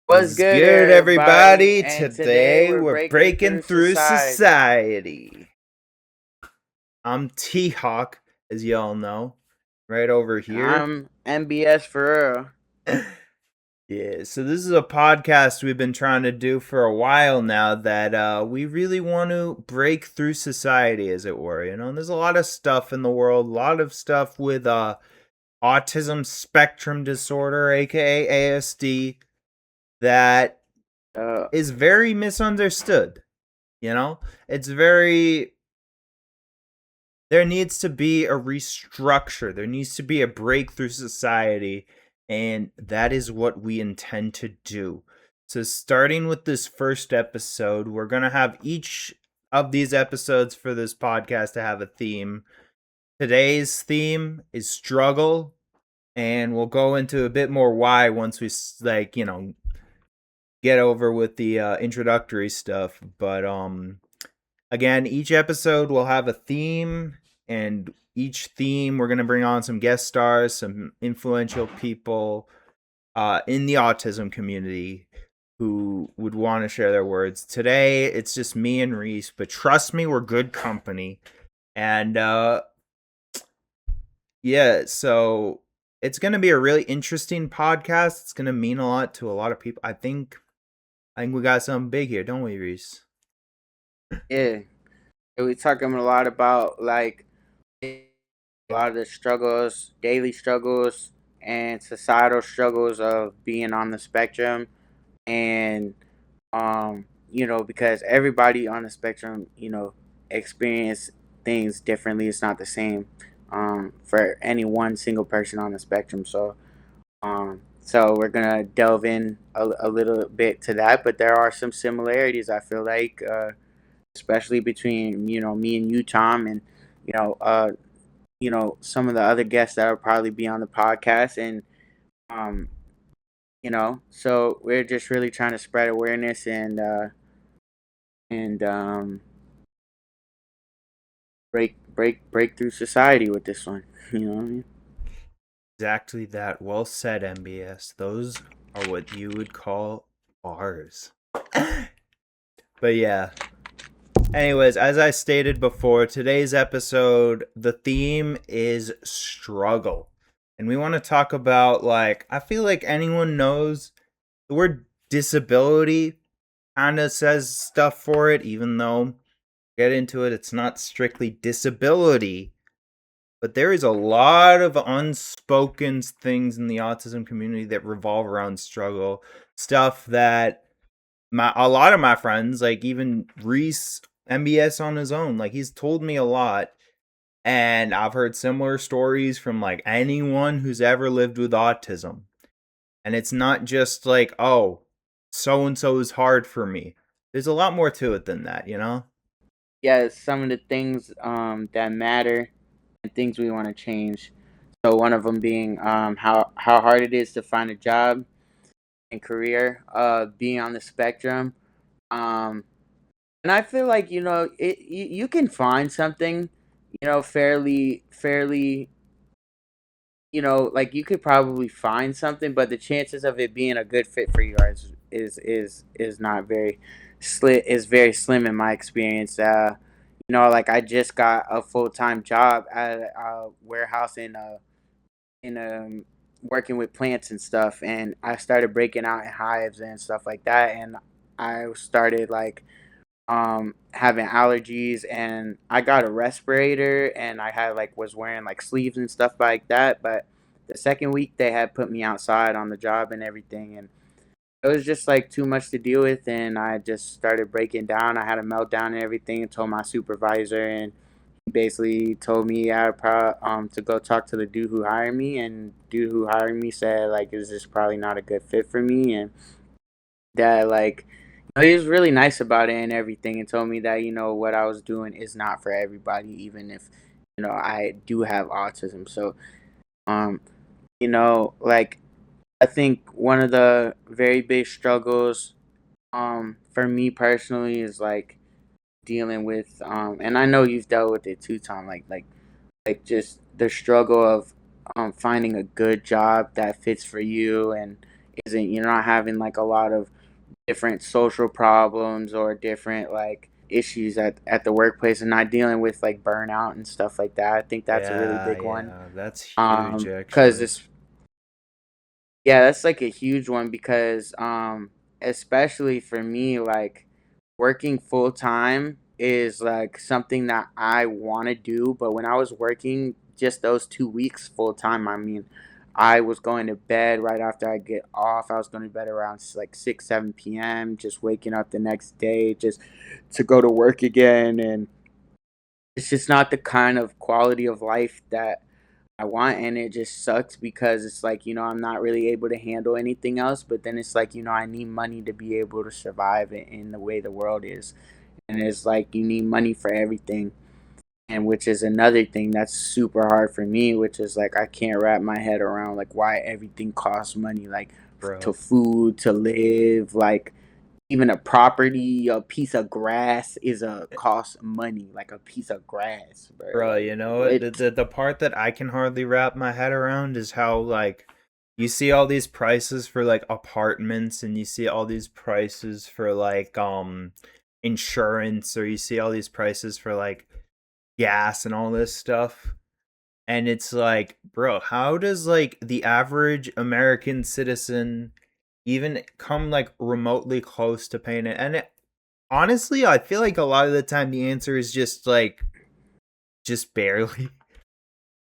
What's What's good, good, everybody? everybody? And today Today we're we're breaking breaking through through society. society. I'm T Hawk, as y'all know, right over And here. I'm mbsforreal. Yeah, so this is a podcast we've been trying to do for a while now that we really want to break through society, as it were. There's a lot of stuff in the world, a lot of stuff with autism spectrum disorder, aka ASD, that Uh, is very misunderstood. You know, it's very there needs to be a restructure. There needs to be a breakthrough society, and that is what we intend to do. So, starting with this first episode, we're going to have each of these episodes for this podcast to have a theme. Today's theme is struggle, and we'll go into a bit more why once we get over with the introductory stuff. But again, each episode will have a theme, and each theme we're going to bring on some guest stars, some influential people in the autism community who would want to share their words. Today, it's just me and Reese, but trust me, we're good company. And yeah, so it's going to be a really interesting podcast. It's going to mean a lot to a lot of people. I think we got something big here, don't we, Reese? yeah, we're talking a lot about like a lot of the struggles, daily struggles, and societal struggles of being on the spectrum, and because everybody on the spectrum, experience things differently. It's not the same for any one single person on the spectrum. So we're gonna delve in a little bit to that, but there are some similarities. I feel like, especially between me and you, Tom, and you know, uh, some of the other guests that will probably be on the podcast, and um, so we're just really trying to spread awareness and break through society with this one. You know what I mean? Exactly that. Well said, MBS. Those are what you would call bars. But yeah. Anyways, as I stated before, today's episode, the theme is struggle. And we want to talk about, I feel like anyone knows the word disability kind of says stuff for it, even though, get into it, it's not strictly disability. But there is a lot of unspoken things in the autism community that revolve around struggle. Stuff that a lot of my friends, like even Reese MBS on his own, like he's told me a lot. And I've heard similar stories from like anyone who's ever lived with autism. And it's not just like, oh, so and so is hard for me. There's a lot more to it than that, you know? Yeah, some of the things that matter and things we want to change. So one of them being how hard it is to find a job and career, being on the spectrum. Um, and I feel like you can find something, fairly. Like you could probably find something, but the chances of it being a good fit for you is not very is very slim in my experience. Like I just got a full-time job at a warehouse in working with plants and stuff, and I started breaking out in hives and stuff like that, and I started like having allergies, and I got a respirator, and I had like was wearing like sleeves and stuff like that. But the second week they had put me outside on the job and everything, and it was just like too much to deal with, and I just started breaking down. I had a meltdown and everything, and told my supervisor, and he basically told me to go talk to the dude who hired me, and dude who hired me said like, is this probably not a good fit for me, and that like he was really nice about it and everything, and told me that what I was doing is not for everybody, even if I do have autism. So um like I think one of the very big struggles for me personally is like dealing with and I know you've dealt with it too, Tom, like just the struggle of finding a good job that fits for you, and isn't, you're not having like a lot of different social problems or different like issues at the workplace, and not dealing with like burnout and stuff like that. I think that's a really Yeah, big one. yeah, that's huge Because actually. it's Yeah, that's like a huge one because especially for me, like working full time is like something that I want to do, but when I was working just those 2 weeks full time, I mean, I was going to bed right after I get off. I was going to bed around like 6, 7 p.m., just waking up the next day just to go to work again. And it's just not the kind of quality of life that I want, and it just sucks because it's like, I'm not really able to handle anything else, but then it's like, I need money to be able to survive in the way the world is. And it's like you need money for everything. And which is another thing that's super hard for me, which is like I can't wrap my head around like why everything costs money, like to Bro. food, to live, like even a property, a piece of grass is a cost money, like a piece of grass, bro. Bro, Like you know what? The, what? the the part that I can hardly wrap my head around is how like you see all these prices for like apartments, and you see all these prices for like insurance, or you see all these prices for like gas and all this stuff. And it's like, bro, how does like the average American citizen even come like remotely close to paying it? And honestly, I feel like a lot of the time the answer is just like just barely.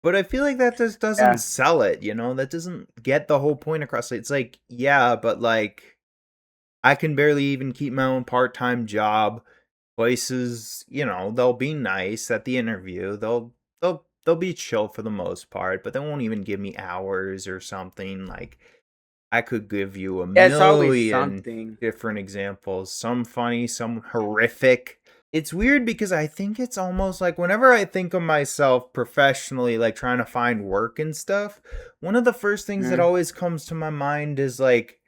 But I feel like that just doesn't Yeah. sell it, you know? That doesn't get the whole point across. It's like, yeah, but like I can barely even keep my own part-time job. Places, they'll be nice at the interview. They'll be chill for the most part, but they won't even give me hours or something. Like I could give you a Yeah, it's always million something. different examples. Some funny, some horrific. It's weird because I think it's almost like whenever I think of myself professionally, like trying to find work and stuff, one of the first things that Mhm. always comes to my mind is like,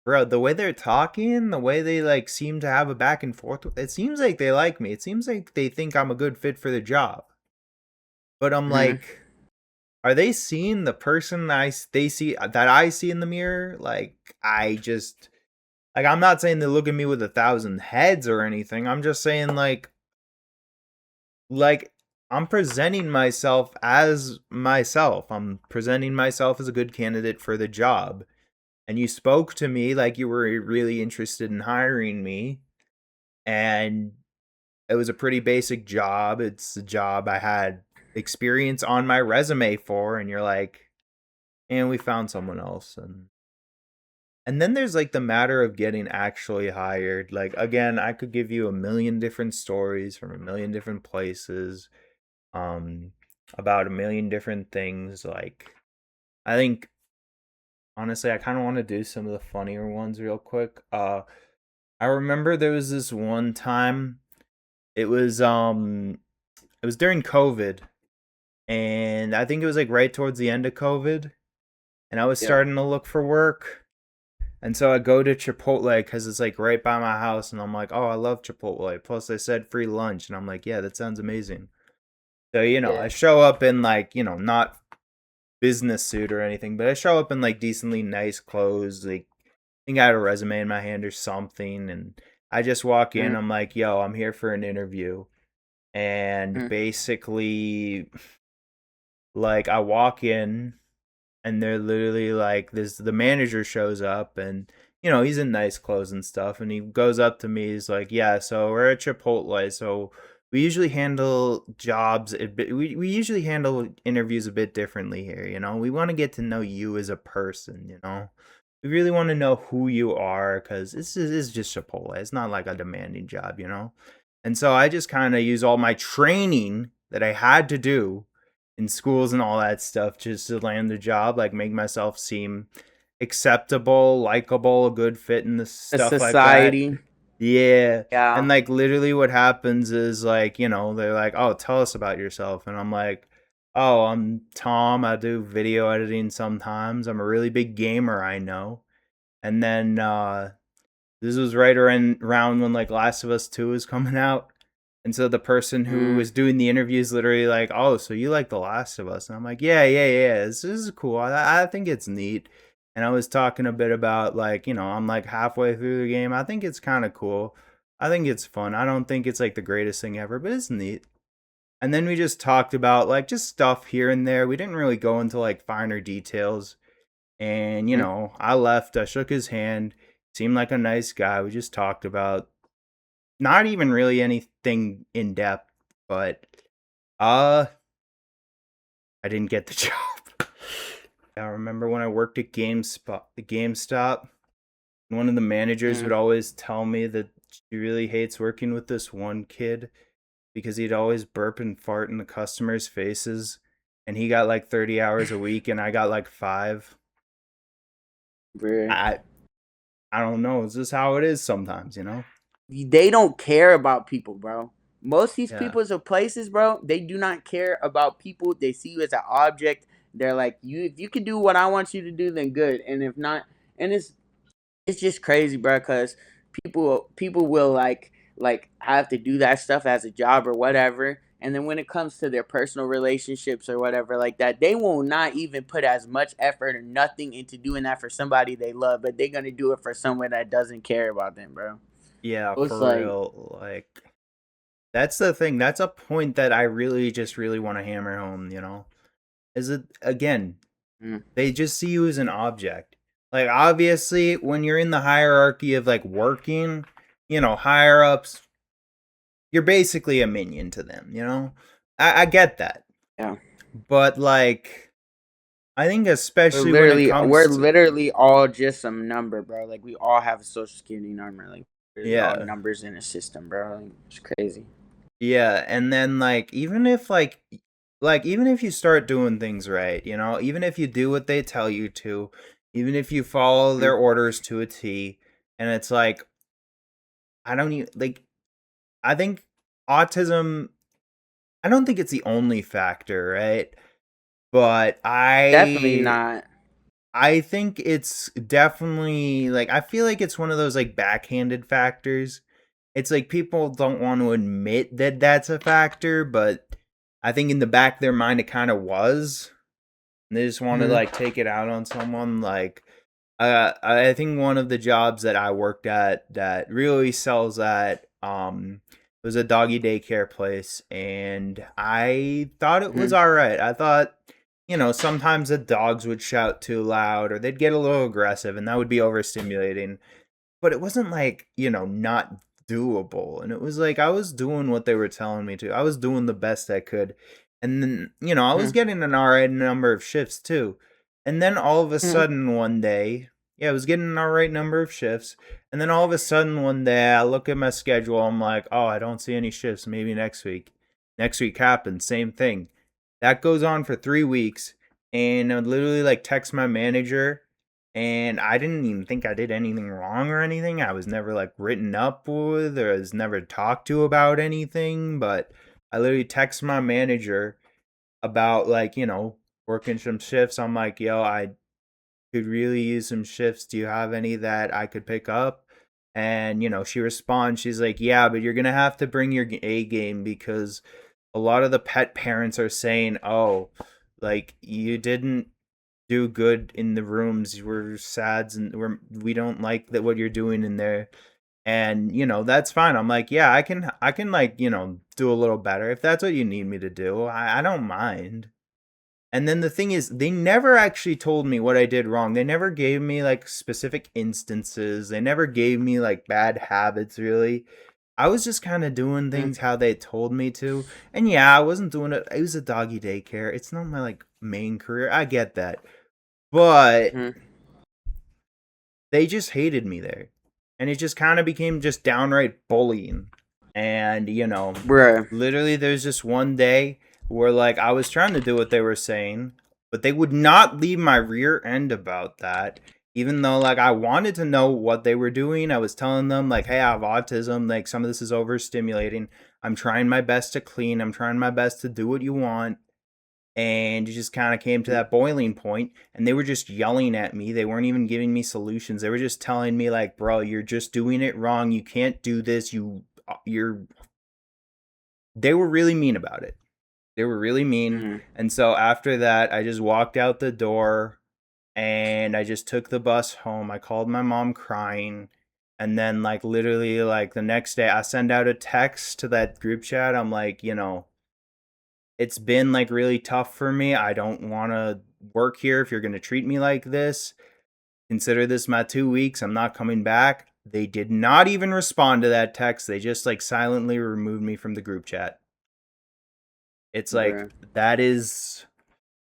bro, the way they're talking, the way they like seem to have a back and forth, it seems like they like me. It seems like they think I'm a good fit for the job. But I'm Mhm. like, are they seeing the person they see that I see in the mirror? Like I just like I'm not saying they look at me with 1,000 heads or anything. I'm just saying like I'm presenting myself as myself. I'm presenting myself as a good candidate for the job. And you spoke to me like you were really interested in hiring me, and it was a pretty basic job. It's a job I had experience on my resume for, and you're like, and we found someone else. And then there's like the matter of getting actually hired. Like again, I could give you a million different stories from a million different places, um, about a million different things. Like I think honestly, I kind of want to do some of the funnier ones real quick. I remember there was this one time. It was it was during COVID, and I think it was like right towards the end of COVID, and I was Yep. starting to look for work. And so I go to Chipotle because it's like right by my house, and I'm like, oh, I love Chipotle. Plus, they said free lunch, and I'm like, yeah, that sounds amazing. So I Yeah. show up in like not business suit or anything, but I show up in like decently nice clothes. Like I think I had a resume in my hand or something, and I just walk in. Mhm. I'm like, yo, I'm here for an interview, and Mhm. basically, like I walk in, and they're literally like this the manager shows up, and he's in nice clothes and stuff, and he goes up to me. He's like, yeah, so we're at Chipotle, so we usually handle jobs a bit, we usually handle interviews a bit differently here. We want to get to know you as a person. We really want to know who you are, because this is just Chipotle. It's not like a demanding job. And so I just kind of use all my training that I had to do in schools and all that stuff just to land the job, like make myself seem acceptable, likable, a good fit and this A stuff like that. society. Yeah. And Yeah. like literally what happens is like, they're like, "Oh, tell us about yourself." And I'm like, "Oh, I'm Tom. I do video editing sometimes. I'm a really big gamer, I know." And then this was right around when like Last of Us 2 was coming out. And so the person who Mhm. was doing the interview is literally like, "Oh, so you like The Last of Us?" And I'm like, "Yeah, yeah, yeah. This is cool. I think it's neat." and I was talking a bit about like, I'm like halfway through the game. I think it's kind of cool. I think it's fun. I don't think it's like the greatest thing ever, but it's neat. And then we just talked about like just stuff here and there. We didn't really go into like finer details. And, Mm, I left. I shook his hand. Seemed like a nice guy. We just talked about not even really anything in depth, but uh I didn't get the job. I remember when I worked at GameStop, one of the managers would mm. always tell me that she really hates working with this one kid because he'd always burp and fart in the customers' faces, and he got like 30 hours a week and I got like 5. Bruh. I I don't know. It's just how it is sometimes. They don't care about people, bro. Most of these Yeah. people's or places, bro, they do not care about people. They see you as an object. They're like, you if you can do what I want you to do, then good. And if not, and it's just crazy, bro, because people will like have to do that stuff as a job or whatever. And then when it comes to their personal relationships or whatever like that, they will not even put as much effort or nothing into doing that for somebody they love, but they're gonna do it for someone that doesn't care about them, bro. Yeah, So it's for like, real. Like that's the thing. That's a point that I really want to hammer home. Is it again, mm, they just see you as an object. Like obviously when you're in the hierarchy of like working, higher ups, you're basically a minion to them. I get that. yeah. But like I think We're especially when it literally we're comes to literally all just some number, bro. Like we all have a social security number. Like literally all yeah. numbers in a system, bro. Like, it's crazy. Yeah, and then like even if you start doing things right, even if you do what they tell you to, even if you follow Mm, their orders to a T, and it's like I don't even like I think autism I don't think it's the only factor, right? But definitely I not. I think it's definitely like I feel like it's one of those like backhanded factors. It's like people don't want to admit that that's a factor, but I think in the back of their mind it kind of was. And they just want to Mm, like take it out on someone. Like, I think one of the jobs that I worked at that really sells that was a doggy daycare place, and I thought it was mm, all right. I thought. Sometimes the dogs would shout too loud or they'd get a little aggressive and that would be overstimulating, but it wasn't like, not doable. And it was like I was doing what they were telling me to. I was doing the best I could. And then, I was mm, getting an alright number of shifts too. And then all of a mm, sudden one day, yeah, I was getting an alright number of shifts. And then all of a sudden one day I look at my schedule, I'm like, oh, I don't see any shifts. Maybe next week. Next week happened, same thing. That goes on for 3 weeks. And I would literally like text my manager, and I didn't even think I did anything wrong or anything. I was never like written up with or was never talked to about anything, but I literally text my manager about like, working some shifts. I'm like, yo, I could really use some shifts. Do you have any that I could pick up? And, she responds, she's like, yeah, but you're going to have to bring your A game because a lot of the pet parents are saying, oh, like you didn't do good in the rooms. We're sad and we don't like that what you're doing in there. And that's fine. I'm like, yeah, I can like do a little better if that's what you need me to do. I don't mind. And then the thing is, they never actually told me what I did wrong. They never gave me like specific instances. They never gave me like bad habits really. I was just kind of doing mm, things how they told me to. And yeah, I wasn't doing it. It was a doggy daycare. It's not my like main career. I get that. But mm. they just hated me there. And it just kind of became just downright bullying. And, Bruh. literally there's just one day where like I was trying to do what they were saying, but they would not leave my rear end about that. Even though like I wanted to know what they were doing, I was telling them like, "Hey, I have autism. Like some of this is overstimulating. I'm trying my best to clean. I'm trying my best to do what you want." And it just kind of came to Mm, that boiling point, and they were just yelling at me. They weren't even giving me solutions. They were just telling me like, "Bro, you're just doing it wrong. You can't do this. You're." They were really mean about it. They were really mean. mm, And so after that, I just walked out the door and I just took the bus home. I called my mom crying. And then, like, literally, like, the next day, I send out a text to that group chat. I'm like, it's been, like, really tough for me. I don't want to work here if you're going to treat me like this. Consider this my 2 weeks. I'm not coming back. They did not even respond to that text. They just, like, silently removed me from the group chat. It's like, Bruh. that is,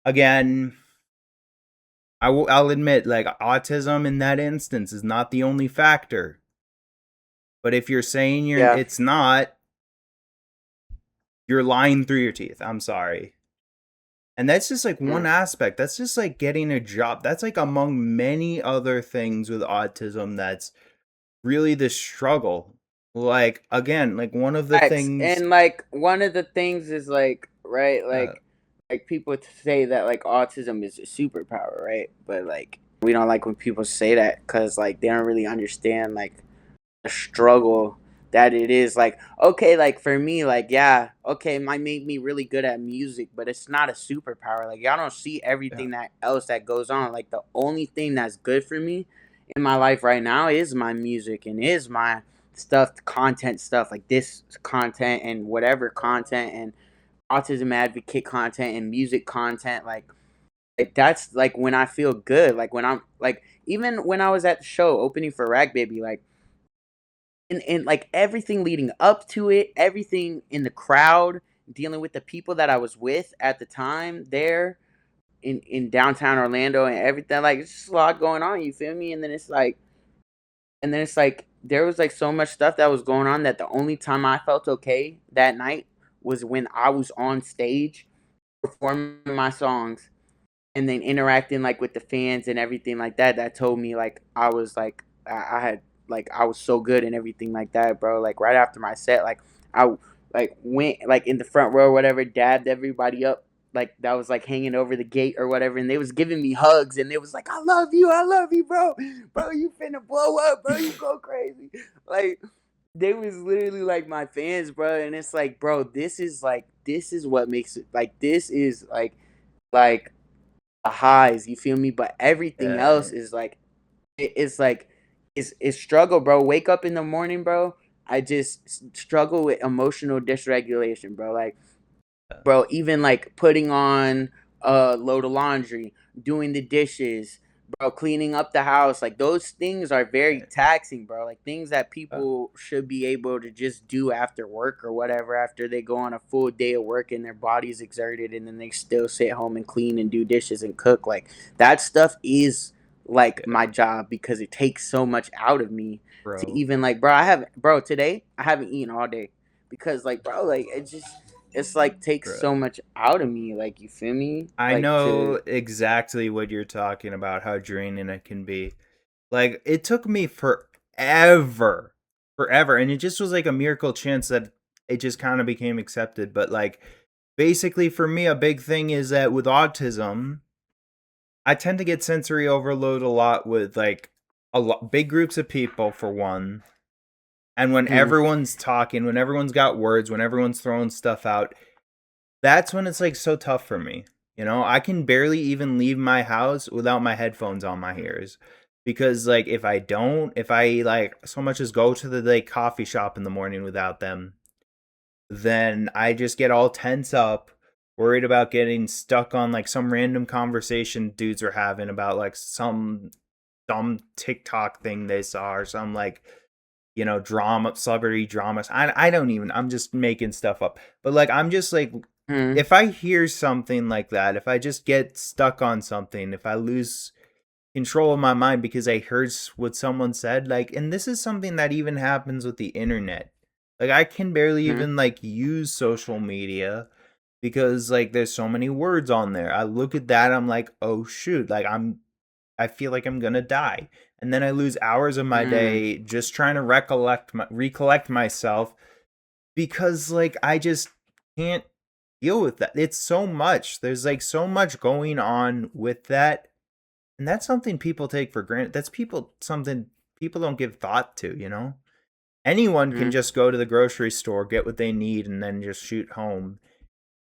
again, I'll admit, like, autism in that instance is not the only factor. But if you're saying Yeah. it's not, you're lying through your teeth. I'm sorry. And that's just like one Mm. aspect. That's just like getting a job. That's like among many other things with autism that's really the struggle. Like, again, like one of the Facts. things And like one of the things is like, right, uh, like people say that like autism is a superpower, right? But like we don't like when people say that because like they don't really understand like the struggle that it is. Like, okay, like for me, like yeah, okay, it might make me really good at music, but it's not a superpower. Like y'all don't see yeah, everything that else that goes on. Like the only thing that's good for me in my life right now is my music and is my stuff, content stuff, like this content and whatever content and autism advocate content and music content. Like that's like when I feel good. Like when I'm like even when I was at the show opening for Rag Baby, like and like everything leading up to it, everything in the crowd, dealing with the people that I was with at the time there in downtown Orlando and everything. Like it's just a lot going on. You feel me? And then it's like there was like so much stuff that was going on that the only time I felt okay that night was when I was on stage performing my songs and then interacting like with the fans and everything like that. That told me like I was like I had like I was so good and everything like that, bro. Like right after my set, like I like went like in the front row or whatever, dabbed everybody up like that was like hanging over the gate or whatever, and they was giving me hugs and it was like I love you, bro, bro, you finna blow up, bro, you go crazy, like they was literally like my fans, bro, and it's like, bro, this is what makes it like this is like the highs, you feel me? But everything yeah, else is like it's like it's struggle, bro. Wake up in the morning, bro. I just struggle with emotional dysregulation, bro. Like bro, even like putting on a load of laundry, doing the dishes, bro, cleaning up the house, like those things are very yeah, taxing, bro. Like things that uh, people should be able to just do after work or whatever, after they go on a full day of work and their body's exerted and then they still sit home and clean and do dishes and cook. Like that stuff is like yeah, my job because it takes so much out of me to bro, even like, bro, I have bro, today I haven't eaten all day because like bro, like it's like takes bro. so much out of me, like you feel me, I like to know exactly what you're talking about, how draining it can be. Like, it took me forever, and it just was like a miracle chance that it just kind of became accepted. But like, basically, for me, a big thing is that with autism, I tend to get sensory overload a lot with like a lot big groups of people for one. And when mm, everyone's talking, when everyone's got words, when everyone's throwing stuff out, that's when it's like so tough for me. I can barely even leave my house without my headphones on my ears. Because like if I like so much as go to the like coffee shop in the morning without them, then I just get all tense up, worried about getting stuck on like some random conversation dudes are having about like some dumb TikTok thing they saw or some like drama, celebrity dramas. I don't even, I'm just making stuff up. But like, I'm just like, mm, if I hear something like that, if I just get stuck on something, if I lose control of my mind because I heard what someone said, like, and this is something that even happens with the internet. Like, I can barely mm, even like use social media because like there's so many words on there. I look at that, I'm like, oh shoot, like I feel like I'm gonna die. And then I lose hours of my mm, day just trying to recollect myself because like I just can't deal with that. It's so much. There's like so much going on with that. And that's something people take for granted. That's something people don't give thought to. Anyone can mm, just go to the grocery store, get what they need, and then just shoot home.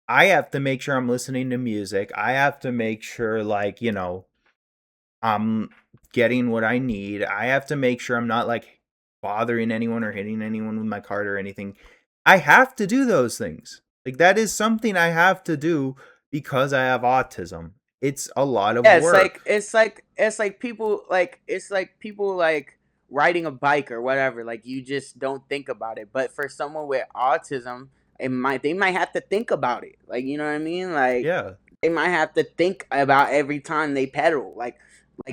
I have to make sure I'm listening to music. I have to make sure, like, I'm getting what I need. I have to make sure I'm not like bothering anyone or hitting anyone with my cart or anything. I have to do those things. Like that is something I have to do because I have autism. It's a lot of Yeah, work. it's like people like riding a bike or whatever. Like you just don't think about it. But for someone with autism, they might have to think about it. Like you know what I mean? Like Yeah. they might have to think about every time they pedal. Like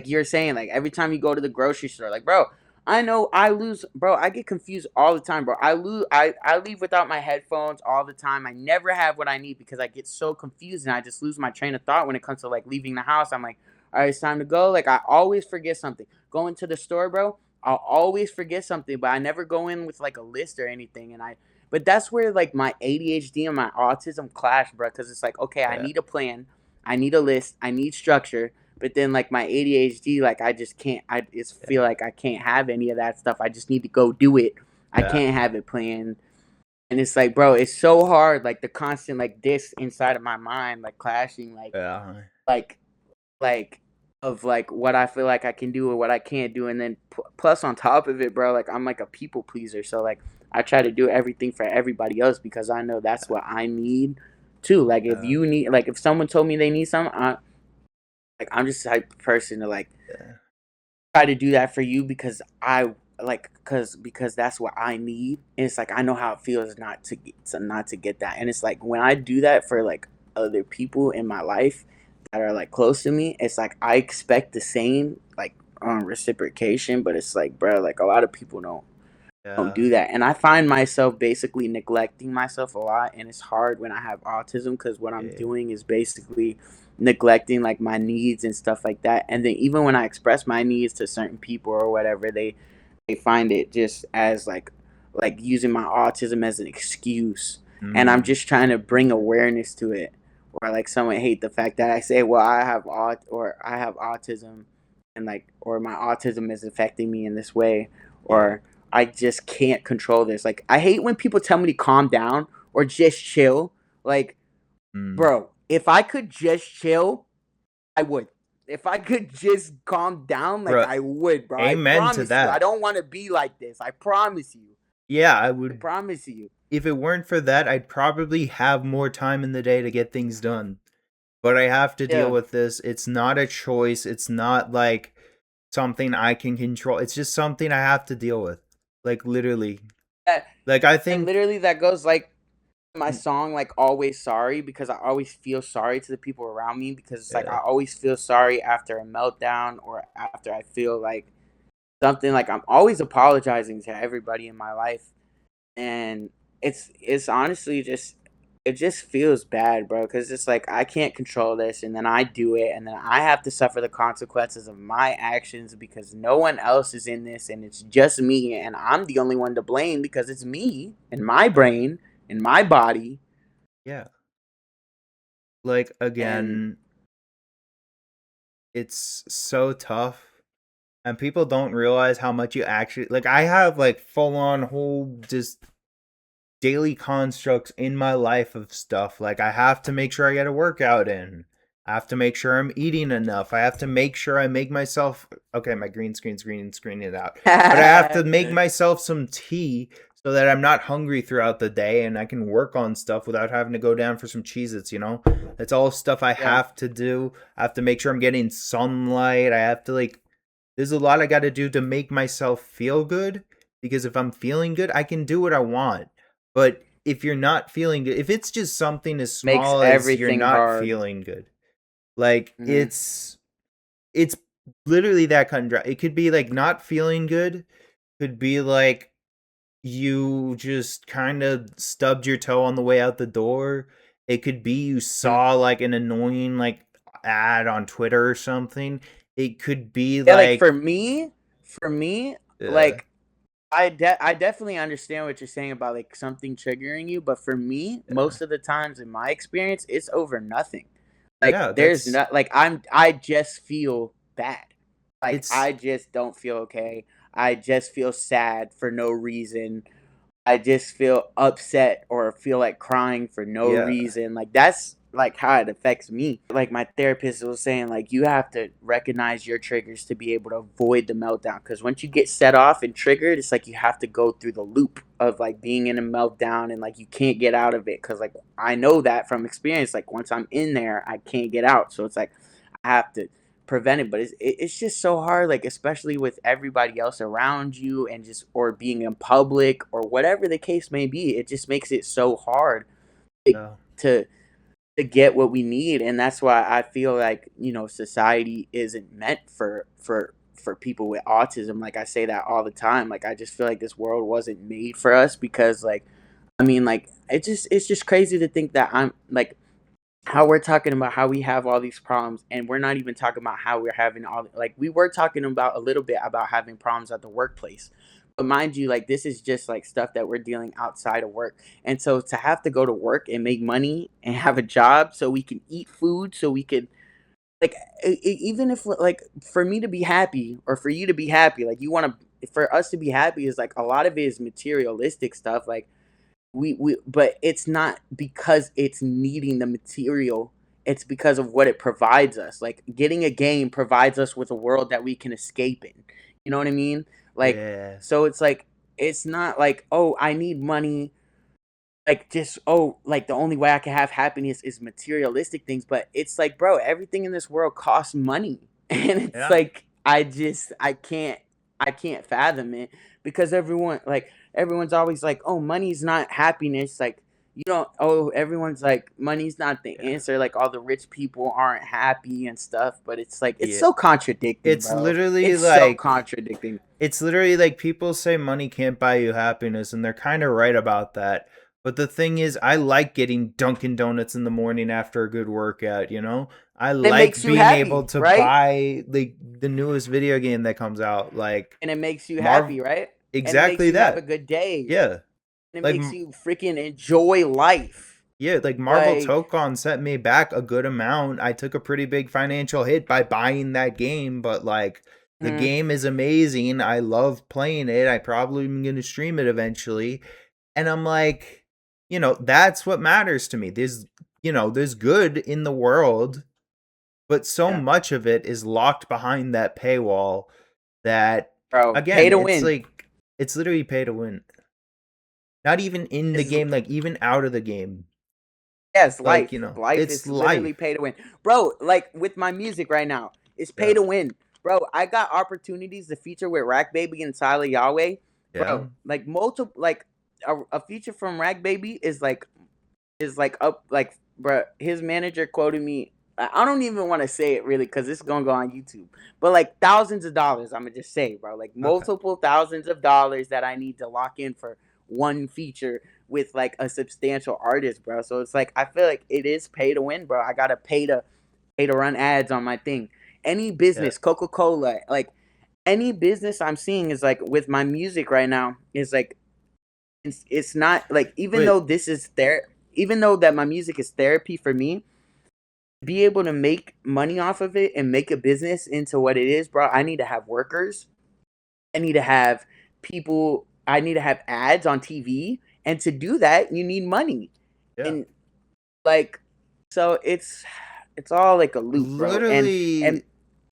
you're saying, like every time you go to the grocery store, like bro, I know I lose, bro. I get confused all the time, bro. I leave without my headphones all the time. I never have what I need because I get so confused and I just lose my train of thought when it comes to like leaving the house. I'm like, all right, it's time to go. Like I always forget something. Going to the store, bro. I'll always forget something, but I never go in with like a list or anything. But that's where like my ADHD and my autism clash, bro. Because it's like, okay, I Yeah. need a plan, I need a list, I need structure, but then like my ADHD, like I just can't. I just feel Yeah. like I can't have any of that stuff. I just need to go do it. I Yeah. can't have it planned. And it's like, bro, it's so hard. Like the constant like this inside of my mind, like clashing, Yeah. like like of like what I feel like I can do and what I can't do, and then plus on top of it, bro, like I'm like a people pleaser. So like I try to do everything for everybody else because I know that's what I need too. Like if Yeah. you need, like if someone told me they need something, I'm just the type of person to like Yeah. try to do that for you because I like because that's what I need. And it's like I know how it feels not to get that. And it's like when I do that for like other people in my life that are like close to me, it's like I expect the same like reciprocation, but it's like bro, like a lot of people don't Yeah. do that. And I find myself basically neglecting myself a lot. And it's hard when I have autism because what I'm Yeah. doing is basically neglecting like my needs and stuff like that. And then even when I express my needs to certain people or whatever, they find it just as like using my autism as an excuse. And I'm Mm. just trying to bring awareness to it. Or like someone hate the fact that I say, well, I have autism and like or my autism is affecting me in this way Yeah. or I just can't control this. Like I hate when people tell me to calm down or just chill. Like, Mm. bro, if I could just chill, I would. If I could just calm down, like Bro, I would, bro. I amen to promise you. I that. don't want to be like this. I promise you. Yeah, I I would. promise you. If it weren't for that, I'd probably have more time in the day to get things done. But I have to deal Yeah. with this. It's not a choice. It's not like something I can control. It's just something I have to deal with. Like literally. That, Like I and think literally that goes like my song like always sorry because I always feel sorry to the people around me because it's like uh, I always feel sorry after a meltdown or after I feel like something like I'm always apologizing to everybody in my life and it's honestly just it just feels bad, bro, because it's like I can't control this and then I do it and then I have to suffer the consequences of my actions because no one else is in this and it's just me and I'm the only one to blame because it's me and my brain and my body yeah. Like and again, it's so tough and people don't realize how much you actually like I have like full on whole just daily constructs in my life of stuff. Like I have to make sure I get a workout in. I have to make sure I'm eating enough. I have to make sure I make myself okay, my screen it out. But I have to make myself some tea so that I'm not hungry throughout the day and I can work on stuff without having to go down for some Cheez-Its, you know? That's all stuff I yeah, have to do. I have to make sure I'm getting sunlight. I have to like there's a lot I got to do to make myself feel good because if I'm feeling good, I can do what I want. But if you're not feeling good, if it's just something as makes small as you're everything not hard. feeling good, like Hmm. it's literally that kind of dry. It could be like not feeling good, could be like you just kind of stubbed your toe on the way out the door. It could be you saw like an annoying like ad on Twitter or something. It could be Yeah, like like for me, uh, like I definitely understand what you're saying about like something triggering you, but for me, uh, most of the times in my experience, it's over nothing. Like yeah, there's that's not like I just feel bad. Like it's I just don't feel okay. I just feel sad for no reason. I just feel upset or feel like crying for no yeah. reason. Like that's like how it affects me. Like my therapist was saying, like you have to recognize your triggers to be able to avoid the meltdown. Because once you get set off and triggered, it's like you have to go through the loop of like being in a meltdown and like you can't get out of it. Because like I know that from experience. Like once I'm in there, I can't get out. So it's like I have to prevent it. But it's just so hard. Like especially with everybody else around you and just or being in public or whatever the case may be. It just makes it so hard Yeah. to get what we need, and that's why I feel like society isn't meant for people with autism. Like I say that all the time. Like I just feel like this world wasn't made for us because like I mean like it's just crazy to think that I'm like how we're talking about how we have all these problems and we're not even talking about how we're having all like we were talking about a little bit about having problems at the workplace, but mind you like this is just like stuff that we're dealing outside of work. And so to have to go to work and make money and have a job so we can eat food so we can like even if like for me to be happy or for you to be happy, like you want to for us to be happy is like a lot of it is materialistic stuff. Like we but it's not because it's needing the material, it's because of what it provides us. Like getting a game provides us with a world that we can escape in, you know what I mean? Like Yeah. so it's like it's not like oh I need money, like just oh like the only way I can have happiness is materialistic things. But it's like bro, everything in this world costs money and it's Yeah. like I can't fathom it because everyone's always like oh money's not happiness. Like you don't oh everyone's like money's not the Yeah. answer, like all the rich people aren't happy and stuff. But it's like it's Yeah. so contradicting, It's bro. literally It's so like contradicting. it's literally like people say money can't buy you happiness, and they're kind of right about that. But the thing is, I like getting Dunkin' Donuts in the morning after a good workout, you know? I It like makes you being able happy, to right? buy like the newest video game that comes out, like And it makes you happy, Marvel. right? And it makes Exactly you have a that. good day. Yeah. And it Like makes you freaking enjoy life. yeah, like Marvel Like, Tokon set me back a good amount. I took a pretty big financial hit by buying that game, but like the mm, game is amazing. I love playing it. I probably am going to stream it eventually. And I'm like, that's what matters to me. There's good in the world, but so yeah, much of it is locked behind that paywall that bro, pay again, to it's win. like it's literally pay to win. Not even in the Is game, like even out of the game. yes, Like, life. Life it's is literally life. pay to win. Bro, like with my music right now, it's pay Yeah. to win. Bro, I got opportunities to feature with Rack Baby and Tyler Yahweh. Yeah. Bro, like multiple like a feature from Rack Baby is like up like bruh, his manager quoted me. I don't even want to say it really because it's gonna go on YouTube. But like thousands of dollars, I'm gonna just say, bro, like Okay. multiple thousands of dollars that I need to lock in for one feature with like a substantial artist, bro. So it's like I feel like it is pay to win, bro. I gotta pay to run ads on my thing. Any Yeah. business, Coca Cola, like any business I'm seeing is like with my music right now is like it's not like even But though this is there, even though that my music is therapy for me, be able to make money off of it and make a business into what it is, bro. I need to have workers. I need to have people. I need to have ads on TV, and to do that, you need money. yeah. And like, so it's all like a loop, bro. And Literally,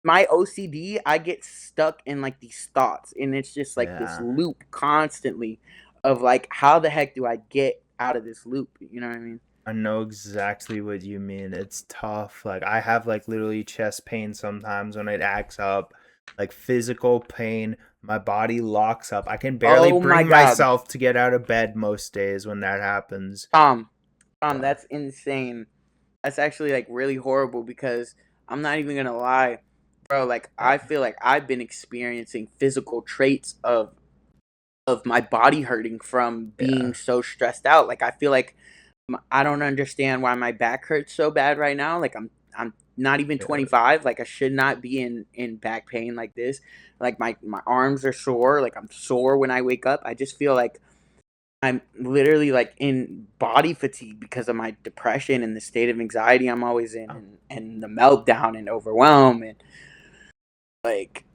my OCD, I get stuck in like these thoughts, and it's just like this yeah. loop constantly of like, how the heck do I get out of this loop? You know what I mean? I know exactly what you mean. It's tough. Like I have like literally chest pain sometimes when it acts up, like physical pain. My body locks up. I can barely Oh my bring god, myself to get out of bed most days when that happens. Tom, Tom, Yeah. that's insane. That's actually like really horrible because I'm not even gonna lie, bro. Like Yeah. I feel like I've been experiencing physical traits of my body hurting from Yeah. being so stressed out. Like I feel like I don't understand why my back hurts so bad right now. Like I'm not even Yeah. 25. Like I should not be in back pain like this. Like my arms are sore. Like I'm sore when I wake up. I just feel like I'm literally like in body fatigue because of my depression and the state of anxiety I'm always in, Oh, and the meltdown and overwhelm and like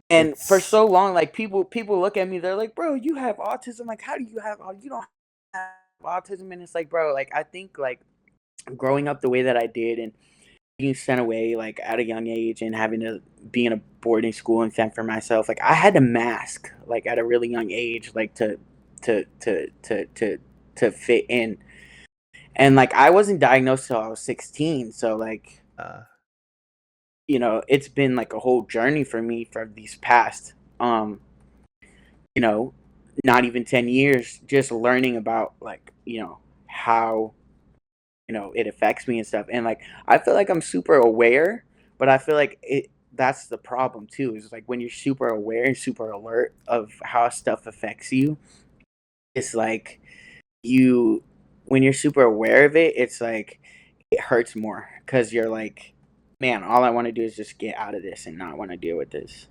and for it's so long like people look at me, they're like bro you have autism, like how do you have you don't have autism. And it's like bro like I think like growing up the way that I did and being sent away like at a young age and having to be in a boarding school and fend for myself, like I had to mask like at a really young age, like to to to to to fit in. And like I wasn't diagnosed till I was 16, so like Uh, it's been like a whole journey for me for these past you know not even 10 years, just learning about like how it affects me and stuff. And like I feel like I'm super aware, but I feel like that's the problem too, is like when you're super aware and super alert of how stuff affects you, it's like you when you're super aware of it, it's like it hurts more because you're like, man, all I want to do is just get out of this and not want to deal with this.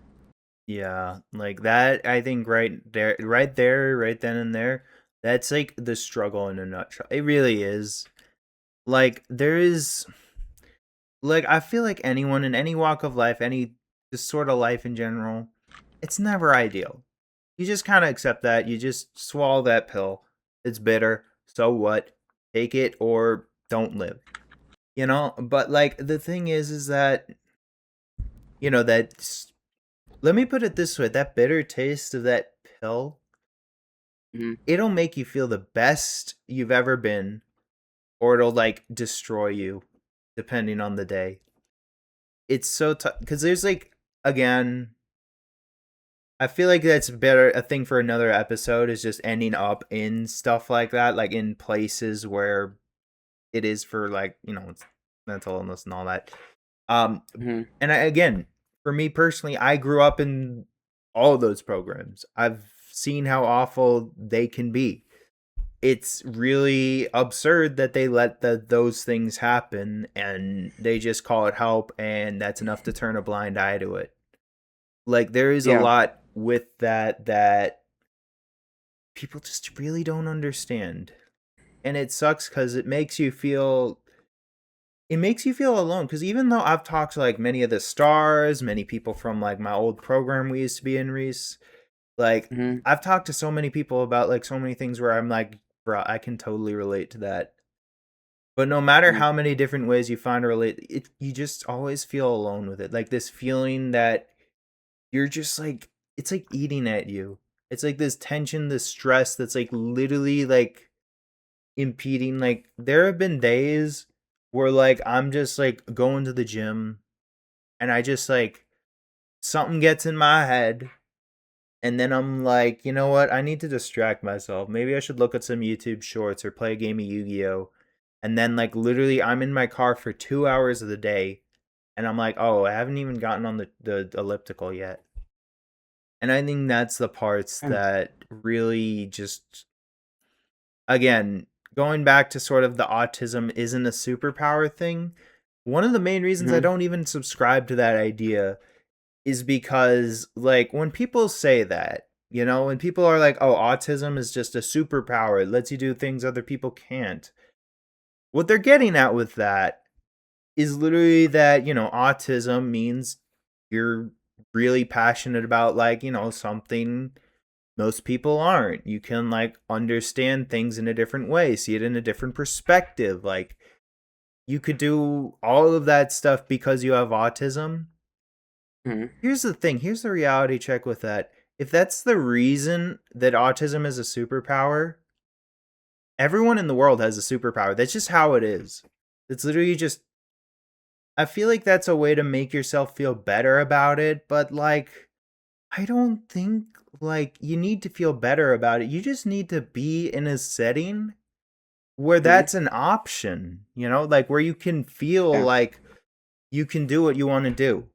yeah, like that. I think right then and there, that's like the struggle in a nutshell. It really is. Like there is, like I feel like anyone in any walk of life, any just sort of life in general, it's never ideal. You just kind of accept that. You just swallow that pill. It's bitter. So what? Take it or don't live. But like the thing is that that. Let me put it this way: that bitter taste of that pill, Hmm. it'll make you feel the best you've ever been, or it'll like destroy you, depending on the day. It's so tough because there's like, again, I feel like that's better a thing for another episode is just ending up in stuff like that, like in places where it is for like it's mental illness and all that. Um, Hmm. again, for me personally, I grew up in all of those programs. I've seen how awful they can be. It's really absurd that they let those things happen and they just call it help and that's enough to turn a blind eye to it. Like there is a Yeah. lot with that people just really don't understand. And it sucks cuz it makes you feel alone cuz even though I've talked to like many of the stars, many people from like my old program we used to be in Reese, like Hmm. I've talked to so many people about like so many things where I'm like, bro, I can totally relate to that. But no matter Hmm. how many different ways you find to relate, you just always feel alone with it. Like this feeling that you're just like it's like eating at you. It's like this tension, this stress that's like literally like impeding. Like there have been days where like I'm just like going to the gym and I just like something gets in my head and then I'm like, you know what? I need to distract myself. Maybe I should look at some YouTube shorts or play a game of Yu-Gi-Oh. And then like literally I'm in my car for 2 hours of the day and I'm like, oh, I haven't even gotten on the elliptical yet. And I think that's the parts that really just, again, going back to sort of the autism isn't a superpower thing. One of the main reasons I Hmm. don't even subscribe to that idea is because like when people say that, when people are like, "Oh, autism is just a superpower. It lets you do things other people can't." What they're getting at with that is literally that, autism means you're really passionate about like, something most people aren't. You can like understand things in a different way, see it in a different perspective. Like you could do all of that stuff because you have autism. Hmm. Here's the thing, here's the reality check with that. If that's the reason that autism is a superpower, everyone in the world has a superpower. That's just how it is. It's literally just, I feel like that's a way to make yourself feel better about it, but like I don't think like you need to feel better about it. You just need to be in a setting where Hmm. that's an option, like where you can feel Yeah. like you can do what you want to do.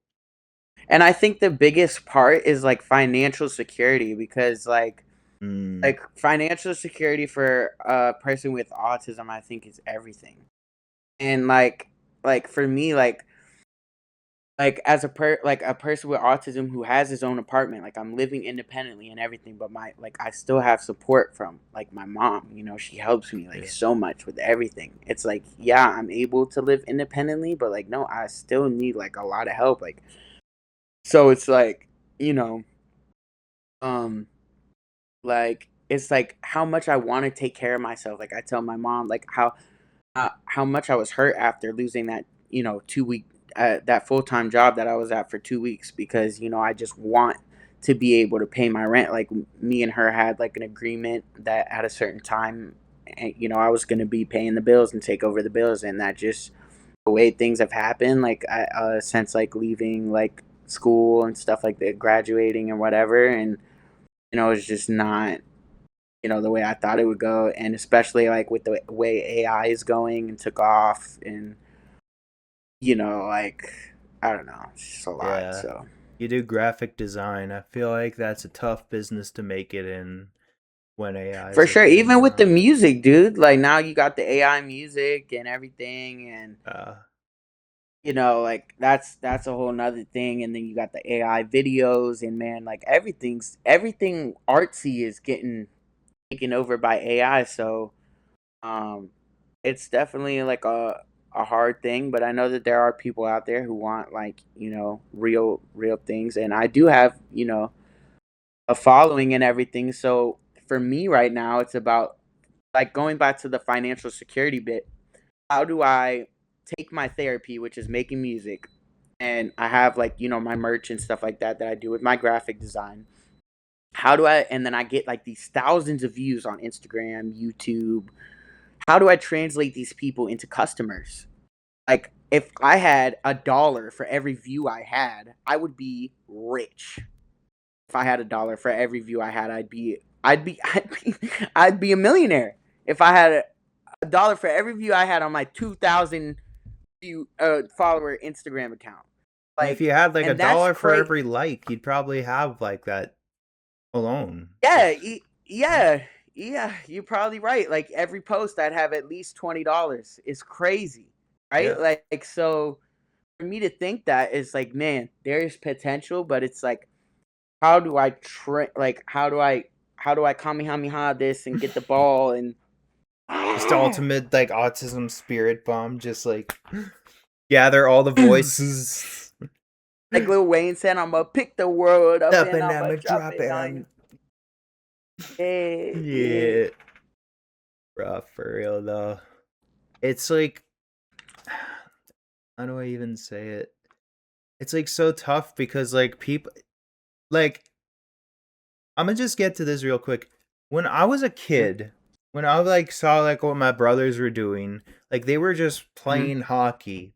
And I think the biggest part is like financial security, because Mm, like financial security for a person with autism, I think, is everything. And like for me, like as a person with autism who has his own apartment, like I'm living independently and everything, but my like I still have support from like my mom. She helps me like yeah. so much with everything. It's like, yeah, I'm able to live independently, but like no, I still need like a lot of help. Like, so it's like, you know um like it's like how much I want to take care of myself. Like I tell my mom like how how much I was hurt after losing that 2 week that full time job that I was at for 2 weeks because I just want to be able to pay my rent. Like me and her had like an agreement that at a certain time, I was going to be paying the bills and take over the bills, and that just the way things have happened, like since like leaving like school and stuff like that, graduating and whatever, and it's just not the way I thought it would go, and especially like with the way AI is going and took off, and like I don't know, it's just a lot. Yeah. So You do graphic design. I feel like that's a tough business to make it in when AI for is a sure, thing, even you with the know? music, dude, like now you got the AI music and everything, and Uh, like that's a whole nother thing, and then you got the AI videos, and man, like everything artsy is getting taken over by AI. So um it's definitely like a hard thing, but I know that there are people out there who want like real things, and I do have a following and everything. So for me right now, it's about like going back to the financial security bit. How do I take my therapy, which is making music, and I have like my merch and stuff like that I do with my graphic design. How do I, and then I get like these thousands of views on Instagram, YouTube. How do I translate these people into customers? Like if I had $1 for every view I had, I would be rich. If I had $1 for every view I had, I'd be a millionaire. If I had a dollar for every view I had on my 2,000 view follower Instagram account. and if Like, you had like a and that's dollar for crazy. every like, you'd probably have like that alone. Yeah, Just, yeah, yeah. You're probably right. Like every post, I'd have at least $20. It's crazy, right? yeah. Like so, for me to think that is like, man, there is potential, but it's like, how do I like how do I kamehameha this and get the ball and Just ultimate like autism spirit bomb, just like gather all the voices like Lil Wayne said, I'm gonna pick the world up up and and I'm I'm gonna gonna drop drop it it on you. on. Yeah, yeah. Yeah. Rough for real though. It's like, how do I even say it? It's like so tough because like people like I'm gonna just get to this real quick. When I was a kid, when I like saw like what my brothers were doing, like they were just Mm-hmm. playing hockey,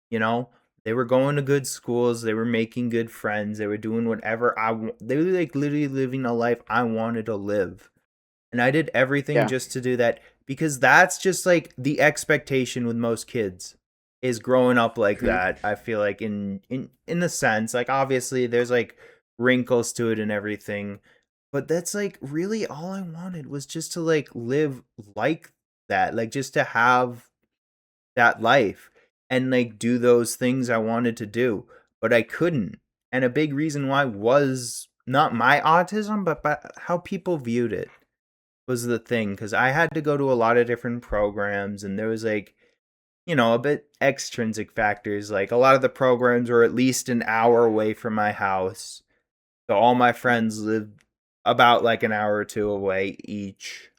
you know? They were going to good schools, they were making good friends, they were doing whatever they were like literally living a life I wanted to live. And I did everything Yeah. just to do that because that's just like the expectation with most kids is growing up like Mm-hmm. that. I feel like in the sense like obviously there's like wrinkles to it and everything, but that's like really all I wanted was just to like live like that, like just to have that life and like do those things I wanted to do, but I couldn't. And a big reason why was not my autism, but how people viewed it was the thing because I had to go to a lot of different programs and there was like, a bit extrinsic factors. Like a lot of the programs were at least an hour away from my house. So all my friends lived about like an hour or two away each.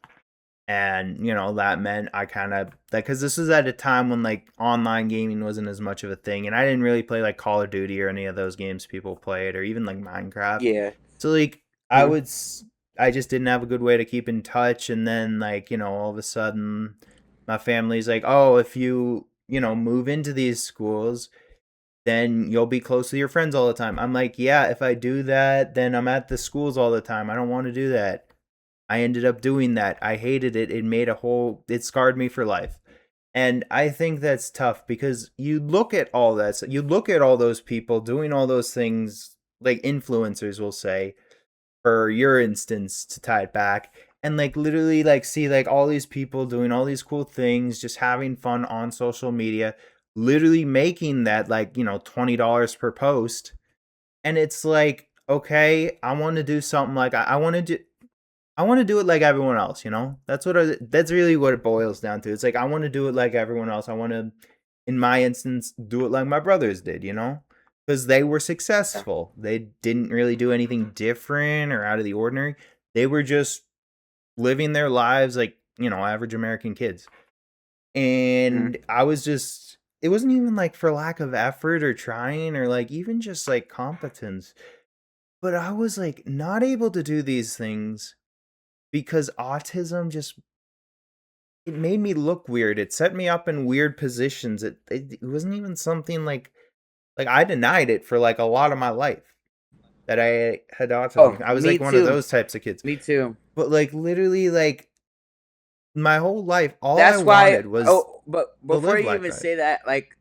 And, that meant I kind of like, because this was at a time when like online gaming wasn't as much of a thing. And I didn't really play like Call of Duty or any of those games people played or even like Minecraft. Yeah. So like I Uh-huh. would I just didn't have a good way to keep in touch and then like, all of a sudden my family's like, "Oh, if you, move into these schools, then you'll be close to your friends all the time." I'm like, "Yeah, if I do that, then I'm at the schools all the time. I don't want to do that." I ended up doing that. I hated it. It scarred me for life. And I think that's tough because you look at all that, you look at all those people doing all those things, like influencers will say, for your instance, to tie it back, and like literally like see like all these people doing all these cool things, just having fun on social media, literally making that like, $20 per post. And it's like, okay, I want to do something like I want to do it like everyone else, That's really what it boils down to. It's like I want to do it like everyone else. I want to, in my instance, do it like my brothers did. Because they were Yeah. successful. They didn't really do anything different or out of the ordinary. They were just living their lives like, average American kids. Mhm. And I was just, it wasn't even like for lack of effort or trying or like even just like competence, but I was like not able to do these things because autism just, it made me look weird. It set me up in weird positions. It wasn't even something like I denied it for like a lot of my life that I had Oh, autism. I was me like one of too. those types of kids. Me too. But like literally like my whole life all I That's why. wanted was Oh, but to before live you like even that. say that, like,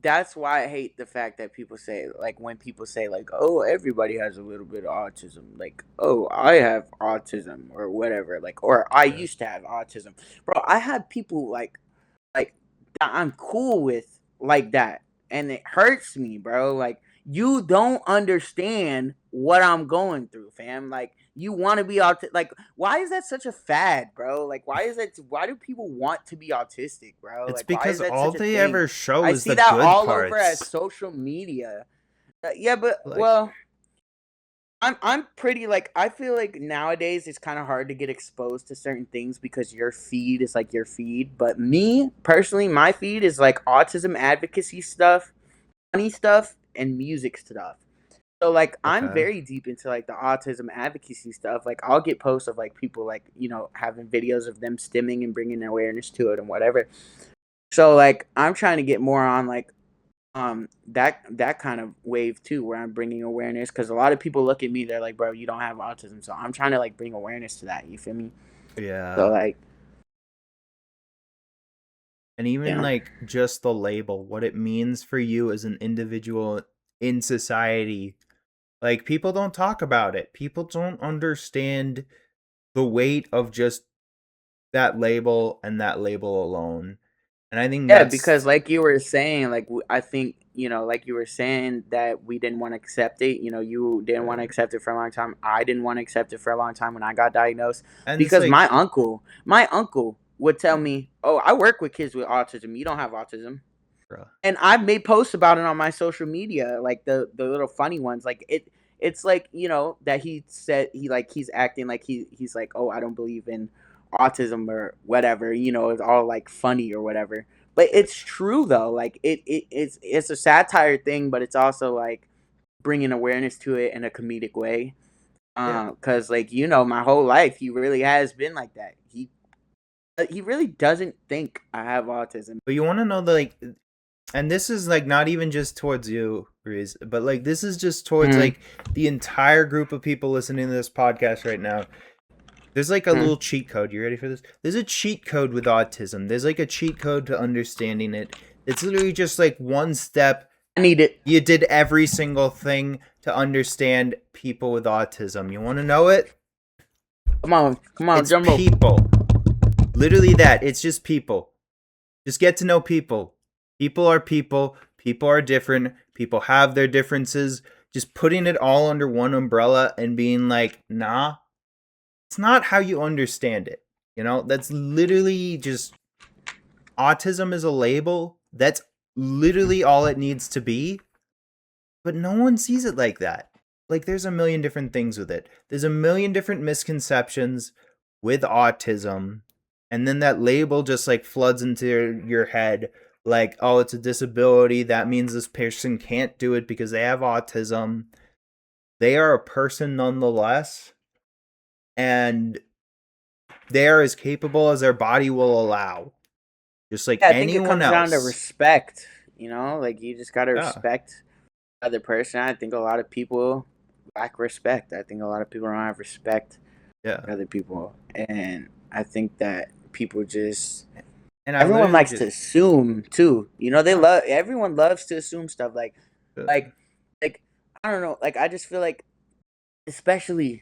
that's why I hate the fact that people say, like, when people say, like, oh, everybody has a little bit of autism, like, oh, I have autism or whatever, like, or I Yeah. used to have autism, bro. I had people like that I'm cool with like that, and it hurts me, bro. Like, you don't understand what I'm going through, fam. Like, you want to be like, why is that such a fad, bro? Like, why do people want to be autistic, bro? It's Like, why is because that all such a they thing? ever show I is see the that good all over as parts. social media. Yeah, but Like, well, I'm pretty like, I feel like nowadays it's kind of hard to get exposed to certain things because your feed is like your feed. But me personally, my feed is like autism advocacy stuff, funny stuff, and music stuff. So like I'm okay. very deep into like the autism advocacy stuff. Like I'll get posts of like people like, having videos of them stimming and bringing awareness to it and whatever. So like I'm trying to get more on like that kind of wave too, where I'm bringing awareness, because a lot of people look at me, they're like, bro, you don't have autism, so I'm trying to like bring awareness to that, you feel me? So Yeah. like, And even yeah, like just the label, what it means for you as an individual in society. Like people don't talk about it. People don't understand the weight of just that label and that label alone. And I think yeah, because that's like you were saying, like I think, like you were saying that we didn't want to accept it, you didn't want to uh, accept it for a long time, I didn't want to accept it for a long time when I got diagnosed, and it's because like, my uncle would tell me, oh, I work with kids with autism, you don't have autism. bruh, And I've made posts about it on my social media, like the little funny ones. Like it's like, that he said, he's acting like he's like, oh, I don't believe in autism or whatever. It's all like funny or whatever. But it's true though. Like it's a satire thing, but it's also like bringing awareness to it in a comedic way. yeah. Cause like, my whole life he really has been like that. He really doesn't think I have autism. But you want to know the like, and this is like not even just towards you, Reese, but like this is just towards Mm-hmm. like the entire group of people listening to this podcast right now. There's like a Mm-hmm. little cheat code. You ready for this? There's a cheat code with autism. There's like a cheat code to understanding it. It's literally just like one step. I need it. You did every single thing to understand people with autism. You want to know it? Come on, It's Jumbo. people. Literally that. It's just people. Just get to know people. People are people. People are different. People have their differences. Just putting it all under one umbrella and being like, nah, it's not how you understand it. That's literally just autism is a label. That's literally all it needs to be. But no one sees it like that. Like, there's a million different things with it. There's a million different misconceptions with autism. And then that label just like floods into your head like, oh, it's a disability. That means this person can't do it because they have autism. They are a person nonetheless. And they are as capable as their body will allow, just like Yeah, I think it anyone comes down to else. respect. Like you just gotta Yeah, respect the other person. I think a lot of people lack respect. I think a lot of people don't have respect yeah. for other people, and I think that people just And I everyone literally likes to just, assume too. They yeah, love everyone loves to assume stuff. yeah, Like, like I don't know. Like I just feel like, especially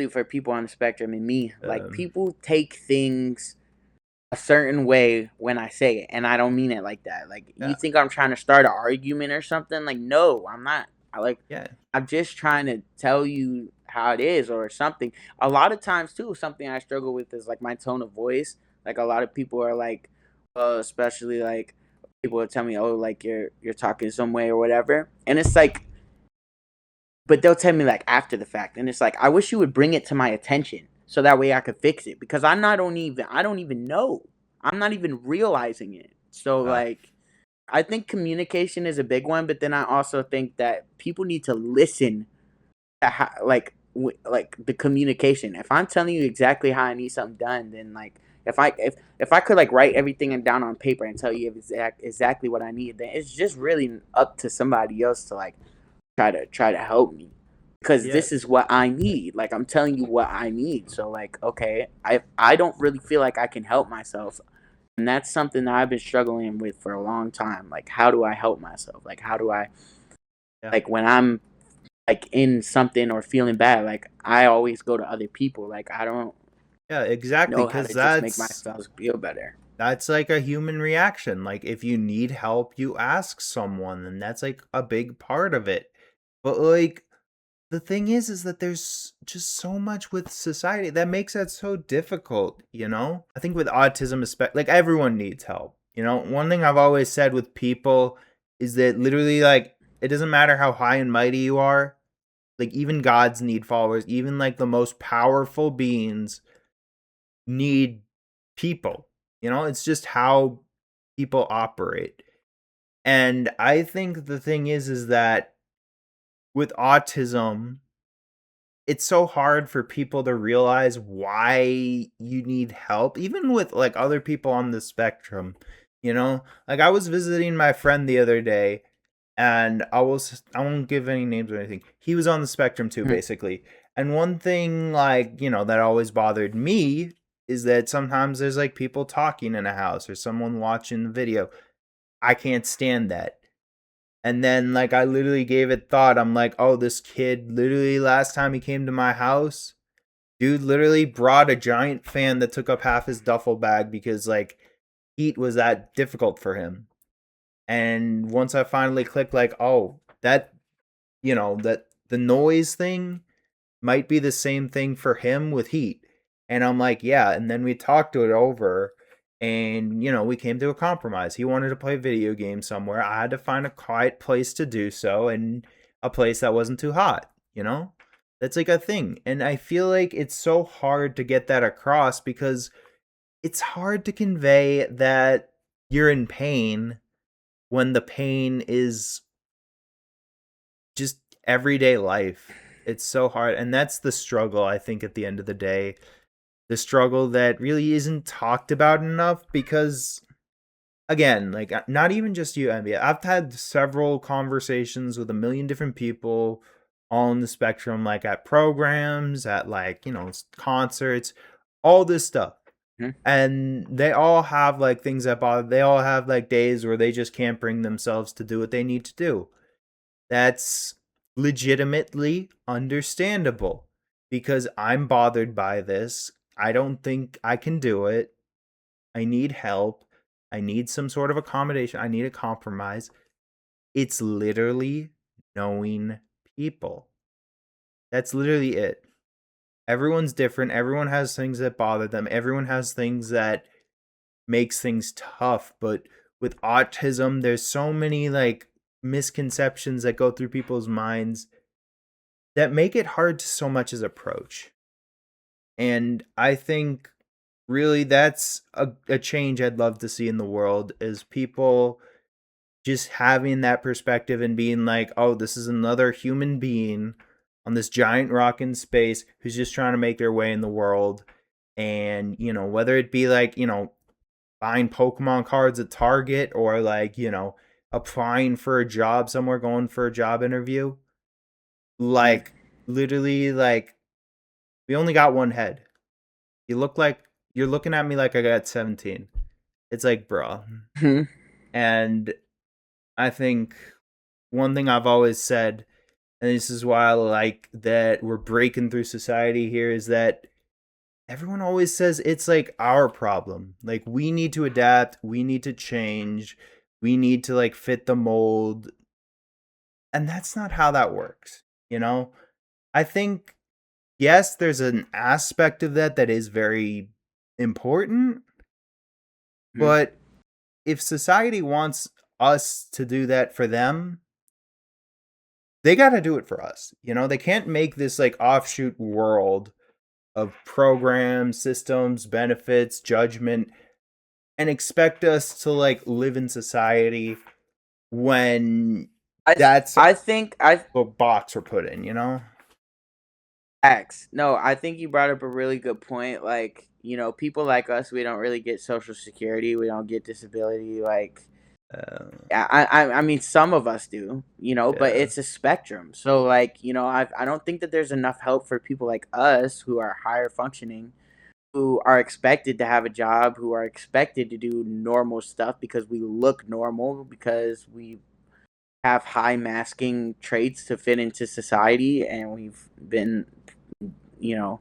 for people on the spectrum and me, like um, people take things a certain way when I say it, and I don't mean it like that. Like, you yeah, think I'm trying to start an argument or something? Like, no, I'm not. yeah, I'm just trying to tell you how it is or something. A lot of times too, something I struggle with is like my tone of voice. Like a lot of people are like, especially like people will tell me, oh, like you're talking some way or whatever, and it's like, but they'll tell me like after the fact, and it's like, I wish you would bring it to my attention so that way I could fix it, because I don't even know. I'm not even realizing it. So Uh, like I think communication is a big one, but then I also think that people need to listen to how, like the communication. If I'm telling you exactly how I need something done, then like if I could like write everything down on paper and tell you exactly what I need, then it's just really up to somebody else to like try to help me because yeah, this is what I need. Like I'm telling you what I need. So like okay, I don't really feel like I can help myself. And that's something that I've been struggling with for a long time. Like how do I help myself? Like how do I yeah, like when I'm like in something or feeling bad, like I always go to other people. Like I don't yeah, exactly. know how Because to just make myself feel better. that's like a human reaction. Like if you need help, you ask someone, and that's like a big part of it. But like the thing is that there's just so much with society that makes that so difficult, you know? I think with autism, especially, like everyone needs help. You know, one thing I've always said with people is that literally, like, it doesn't matter how high and mighty you are. Like, even gods need followers. Even like the most powerful beings need people. You know, it's just how people operate. And I think the thing is that with autism, it's so hard for people to realize why you need help, even with like other people on the spectrum. You know, like I was visiting my friend the other day, and I won't give any names or anything. He was on the spectrum too, Mhm. basically. And one thing, like, you know, that always bothered me is that sometimes there's like people talking in a house or someone watching the video. I can't stand that. And then like I literally gave it thought. I'm like, oh, this kid literally last time he came to my house, dude literally brought a giant fan that took up half his duffel bag because like heat was that difficult for him. And once I finally clicked like, oh, that you know, that the noise thing might be the same thing for him with heat. And I'm like, yeah. And then we talked it over and, you know, we came to a compromise. He wanted to play video games somewhere. I had to find a quiet place to do so and a place that wasn't too hot, you know? That's like a thing. And I feel like it's so hard to get that across because it's hard to convey that you're in pain when the pain is just everyday life. It's so hard. And that's the struggle, I think, at the end of the day. The struggle that really isn't talked about enough because, again, like, not even just you, NBA. I've had several conversations with a million different people all on the spectrum, like at programs, at like, you know, concerts, all this stuff. Mhm. And they all have like things that bother. They all have like days where they just can't bring themselves to do what they need to do. That's legitimately understandable because I'm bothered by this. I don't think I can do it. I need help. I need some sort of accommodation. I need a compromise. It's literally knowing people. That's literally it. Everyone's different. Everyone has things that bother them. Everyone has things that makes things tough, but with autism there's so many like misconceptions that go through people's minds that make it hard to so much as approach. And I think really that's a change I'd love to see in the world is people just having that perspective and being like, oh, this is another human being on this giant rock in space who's just trying to make their way in the world. And, you know, whether it be like, you know, buying Pokemon cards at Target or like, you know, applying for a job somewhere, going for a job interview, Mhm. like literally like we only got one head. You look like you're looking at me like I got 17. It's like, bro. Mhm. And I think one thing I've always said, and this is why I like that we're breaking through society here, is that everyone always says it's like our problem. Like we need to adapt, we need to change, we need to like fit the mold. And that's not how that works, you know? I think yes, there's an aspect of that that is very important, Mhm. but if society wants us to do that for them, they got to do it for us. You know, they can't make this like offshoot world of programs, systems, benefits, judgment and expect us to like live in society when I that's I think I the box we're put in, you know? X. No, I think you brought up a really good point. Like, people like us, we don't really get social security, we don't get disability. Like, Uh, I mean, some of us do, but yeah, it's a spectrum. So, like, I don't think that there's enough help for people like us who are higher functioning, who are expected to have a job, who are expected to do normal stuff because we look normal, because we have high masking traits to fit into society, and we've been, you know,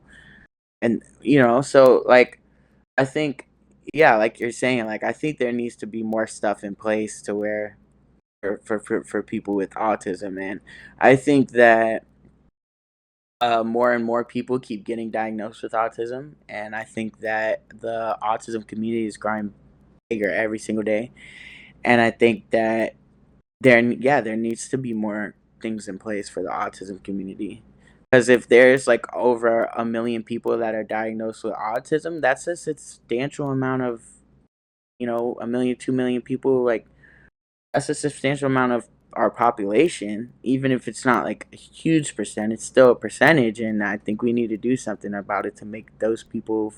so like, I think, yeah, like you're saying, like, I think there needs to be more stuff in place to where for people with autism, and I think that more and more people keep getting diagnosed with autism, and I think that the autism community is growing bigger every single day, and I think that there needs to be more things in place for the autism community. Because if there's like over 1 million people that are diagnosed with autism, that's a substantial amount of, 1 million, 2 million people. Like, that's a substantial amount of our population. Even if it's not like a huge percent, it's still a percentage. And I think we need to do something about it to make those people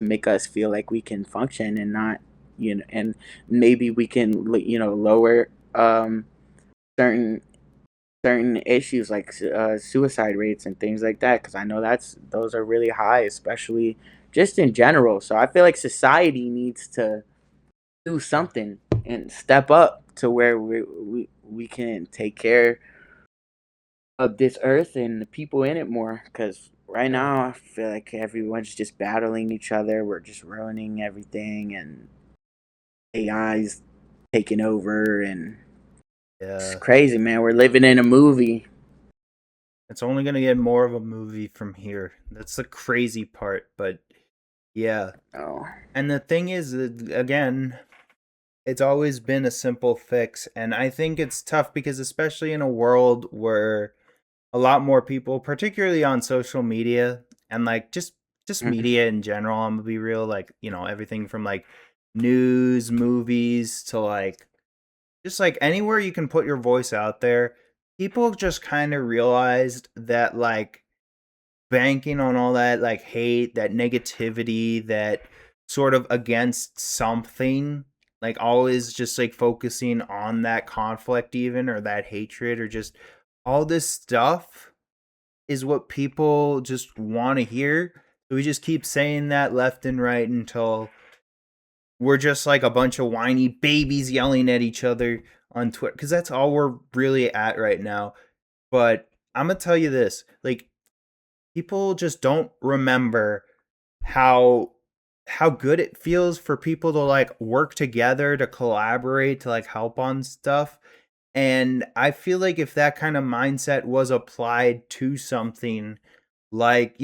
make us feel like we can function and not, and maybe we can, lower certain issues like suicide rates and things like that, because I know those are really high, especially just in general. So I feel like society needs to do something and step up to where we can take care of this earth and the people in it more, because right yeah, now I feel like everyone's just battling each other. We're just ruining everything, and AI's taking over, and it's yeah. crazy, man. We're living in a movie. It's only gonna get more of a movie from here. That's the crazy part, but yeah. Oh. And the thing is, again, it's always been a simple fix, and I think it's tough because especially in a world where a lot more people, particularly on social media and like just Mhm. media in general, I'm gonna be real, like, everything from like news, movies to like just like anywhere you can put your voice out there, people just kind of realized that like banking on all that like hate, that negativity, that sort of against something, like always just like focusing on that conflict even or that hatred or just all this stuff is what people just want to hear. So we just keep saying that left and right until we're just like a bunch of whiny babies yelling at each other on Twitter, because that's all we're really at right now. But I'm gonna tell you this, like, people just don't remember how how good it feels for people to like work together, to collaborate, to like help on stuff. And I feel like if that kind of mindset was applied to something like,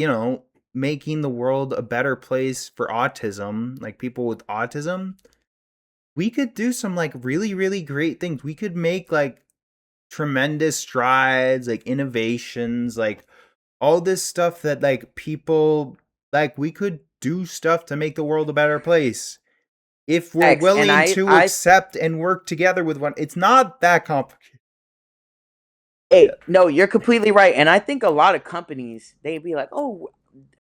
making the world a better place for autism, like people with autism, we could do some like really, really great things. We could make like tremendous strides, like innovations, like all this stuff that like people like we could do stuff to make the world a better place if we're X and willing I to I accept and work together with one. It's not that complicated. Yeah. Hey, no, you're completely right. And I think a lot of companies, they'd be like, "Oh,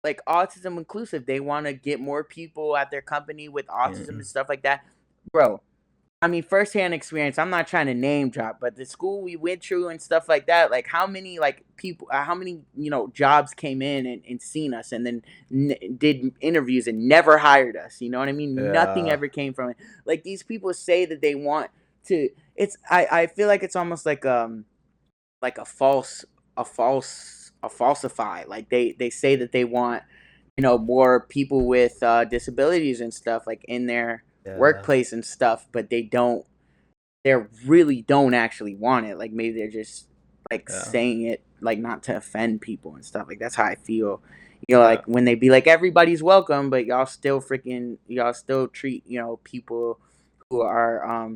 like autism inclusive. They want to get more people at their company with autism Yeah. and stuff like that." Bro, I mean, firsthand experience. I'm not trying to name drop, but the school we went through and stuff like that, like how many like people, how many jobs came in and seen us, and then did interviews and never hired us. You know what I mean? Nothing Yeah. ever came from it. Like, these people say that they want to. It's I feel like it's almost like a falsify. Like, they say that they want more people with disabilities and stuff like in their Yeah. workplace and stuff, but they really don't actually want it. Like, maybe they're just like Yeah. saying it like not to offend people and stuff. Like, that's how I feel. Yeah. Like when they be like, everybody's welcome, but y'all still treat people who are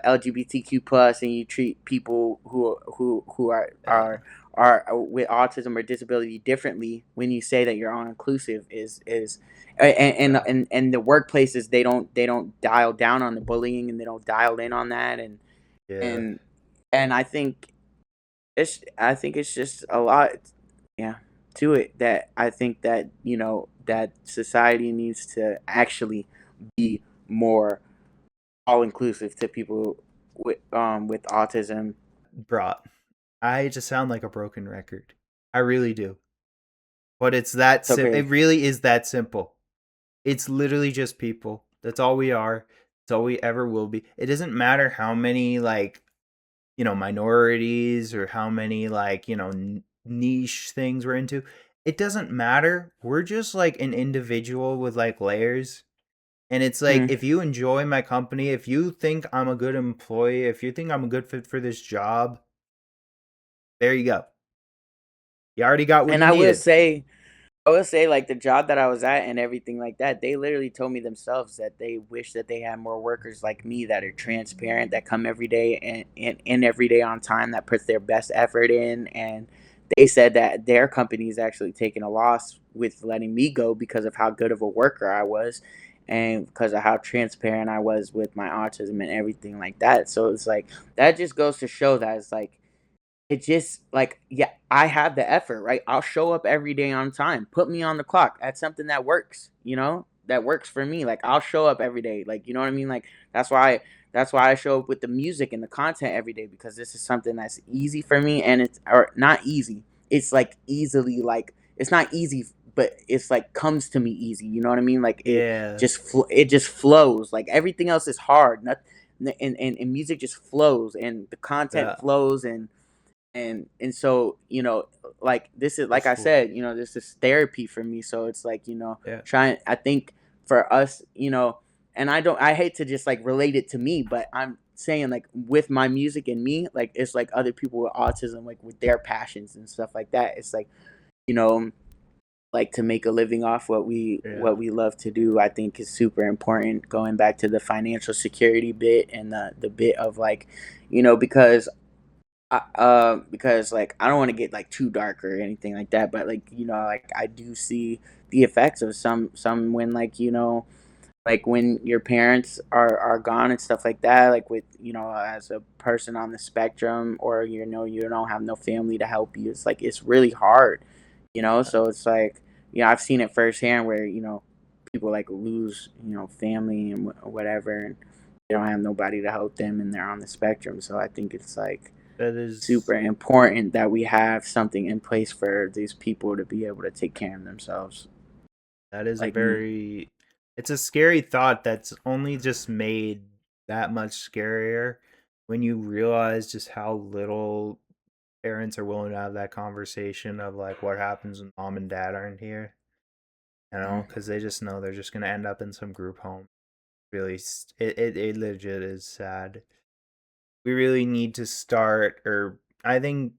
LGBTQ plus, and you treat people who are Yeah. are with autism or disability differently when you say that you're all inclusive is Yeah. and the workplaces they don't dial down on the bullying and they don't dial in on that Yeah. and and I think it's just a lot, yeah, to it that I think that that society needs to actually be more all inclusive to people with autism. Brought. I just sound like a broken record. I really do. But it's that It's simple. okay. It really is that simple. It's literally just people. That's all we are. That's all we ever will be. It doesn't matter how many like, minorities or how many like, niche things we're into. It doesn't matter. We're just like an individual with like layers. And it's like Mm. if you enjoy my company, if you think I'm a good employee, if you think I'm a good fit for this job, there you go. You already got what And you needed. I will say, like the job that I was at and everything like that, they literally told me themselves that they wish that they had more workers like me that are transparent, that come every day and every day on time, that puts their best effort in. And they said that their company is actually taking a loss with letting me go because of how good of a worker I was and because of how transparent I was with my autism and everything like that. So it's like that just goes to show that it's like it just like, yeah, I have the effort, right? I'll show up every day on time. Put me on the clock. That's something that works, that works for me. Like I'll show up every day. Like, you know what I mean? Like that's why I show up with the music and the content every day because this is something that's easy for me and it's or not easy. It's like easily like it's not easy but it's like comes to me easy. You know what I mean? Like Yeah. it just flows. Like everything else is hard. Not, and music just flows and the content Yeah. flows and so like this is like That's I cool. said, this is therapy for me, so it's like Yeah. trying, I think, for us, and I hate to just like relate it to me, but I'm saying like with my music and me, like it's like other people with autism, like with their passions and stuff like that, it's like you know like to make a living off Yeah. what we love to do, I think is super important, going back to the financial security bit and the bit of like because like I don't want to get like too dark or anything like that, but like like I do see the effects of some when like like when your parents are gone and stuff like that, like with as a person on the spectrum, or you don't have no family to help you, it's like it's really hard, so it's like I've seen it firsthand where people like lose family and whatever, and they don't have nobody to help them and they're on the spectrum, so I think it's like That is super important that we have something in place for these people to be able to take care of themselves, that is a like me. very it's a scary thought that's only just made that much scarier when you realize just how little parents are willing to have that conversation of like what happens when mom and dad aren't here, Mm. because they just know they're just going to end up in some group home. Really, it legit is sad. We really need to start, or I think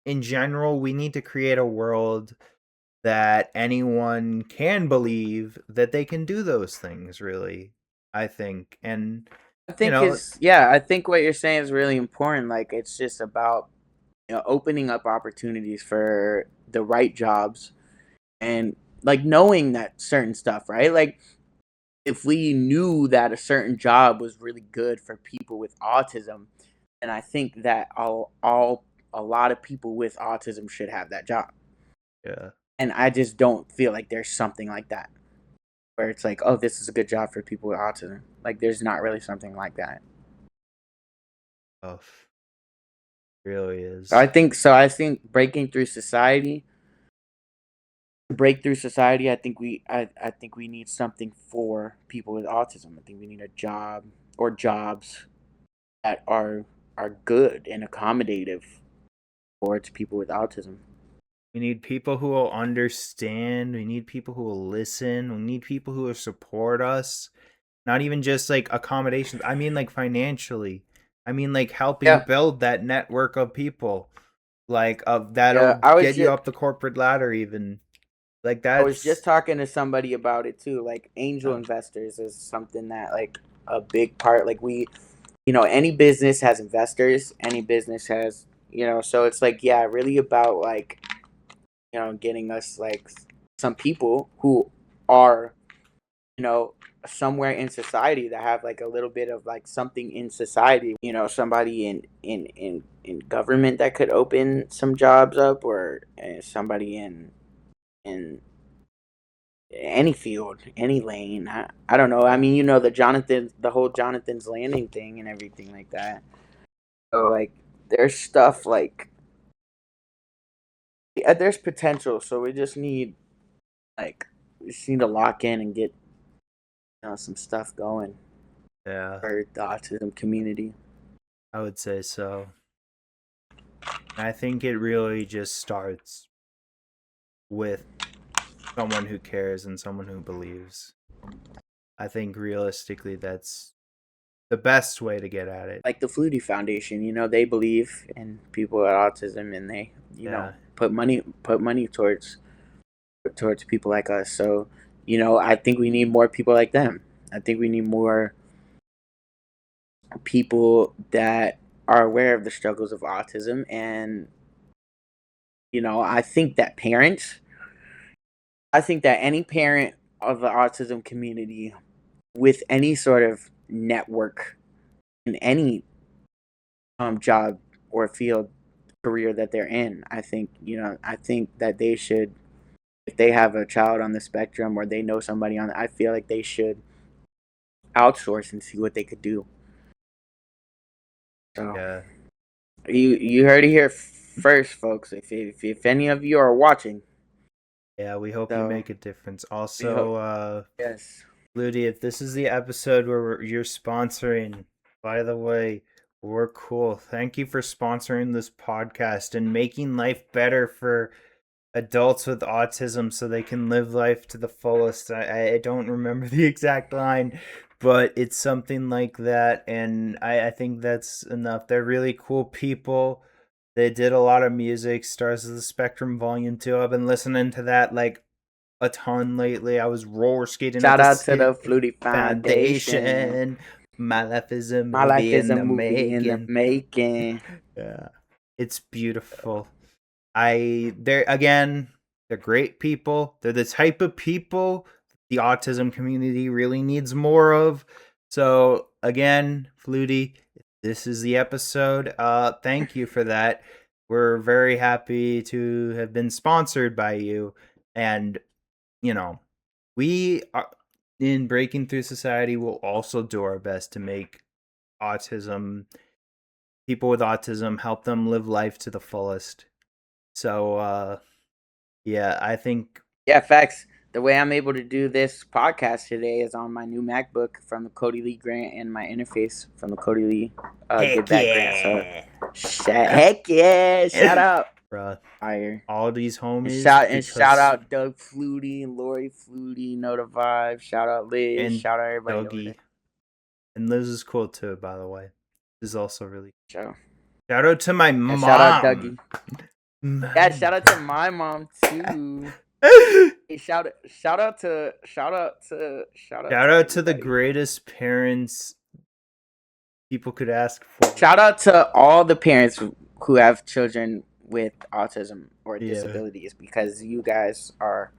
in general, we need to create a world that anyone can believe that they can do those things, really. I think. And, I you think know, is yeah, I think what you're saying is really important. Like it's just about opening up opportunities for the right jobs and like knowing that certain stuff, right? Like if we knew that a certain job was really good for people with autism, then I think that all a lot of people with autism should have that job. yeah, And I just don't feel like there's something like that where it's like, oh, this is a good job for people with autism. Like there's not really something like that. tough. Really I is. think so. I think break through society. I think we need something for people with autism. I think we need a job or jobs that are good and accommodative towards people with autism. We need people who will understand. We need people who will listen. We need people who will support us. Not even just like accommodations. I mean, like financially. I mean, like helping Yeah, build that network of people, like of yeah. that'll get you up the corporate ladder. Even like I was just that's talking to somebody about it too. Like angel uh, investors is something that like a big part. Like any business has investors. Any business has So it's like, yeah, really about like, getting us like some people who are, you know, somewhere in society that have like a little bit of like something in society, somebody in government that could open some jobs up, or somebody in any field, any lane. I don't know. I mean, the whole Jonathan's Landing thing and everything like that. So like, there's stuff like, yeah, there's potential. So like we just need to lock in and get, some stuff going Yeah, for the autism community. I would say so. I think it really just starts with someone who cares and someone who believes. I think realistically that's the best way to get at it. Like the Flutie Foundation, they believe in people with autism, and they, Yeah. put money towards people like us. So, I think we need more people like them. I think we need more people that are aware of the struggles of autism. And, I think that any parent of the autism community with any sort of network in any job or field career that they're in, I think that they should, if they have a child on the spectrum or they know somebody I feel like they should outsource and see what they could do. So Yeah. you heard it here first, folks. If any of you are watching, Yeah, we hope you so make a difference. we hope, Also, yes. Ludi, if this is the episode where you're sponsoring, by the way, we're cool. Thank you for sponsoring this podcast and making life better for adults with autism so they can live life to the fullest. I don't remember the exact line, but it's something like that. And I think that's enough. They're really cool people. They did a lot of music, Stars of the Spectrum Volume 2. I've been listening to that like a ton lately. I was roller skating at Shout the out to the Flutie Foundation. foundation. My life is a My life movie is in a the movie in the making. making. Yeah. It's beautiful. They're again, they're great people. They're the type of people the autism community really needs more of. So again, Flutie, this is the episode. Thank you for that. We're very happy to have been sponsored by you. And, you know, we are in Breaking Through Society will also do our best to make autism people with autism help them live life to the fullest. So yeah, I think Yeah, facts. The way I'm able to do this podcast today is on my new MacBook from the Cody Lee grant and my interface from the Cody Lee Give heck Back grant. So, yeah. heck yeah! Shout out, Bruh, fire. all these And homies shout because out Doug Flutie and Lori Flutie, Know the Vibe. Shout out Liz. and Shout out everybody over there. Dougie and Liz is cool too, by the way. This is also really So, shout out to my yeah, shout out mom. Dougie. Yeah, shout out to my mom too. Hey, shout Shout out to out to the everybody. greatest parents people could ask for. Shout out to all the parents who have children with autism or Yeah. disabilities, because you guys are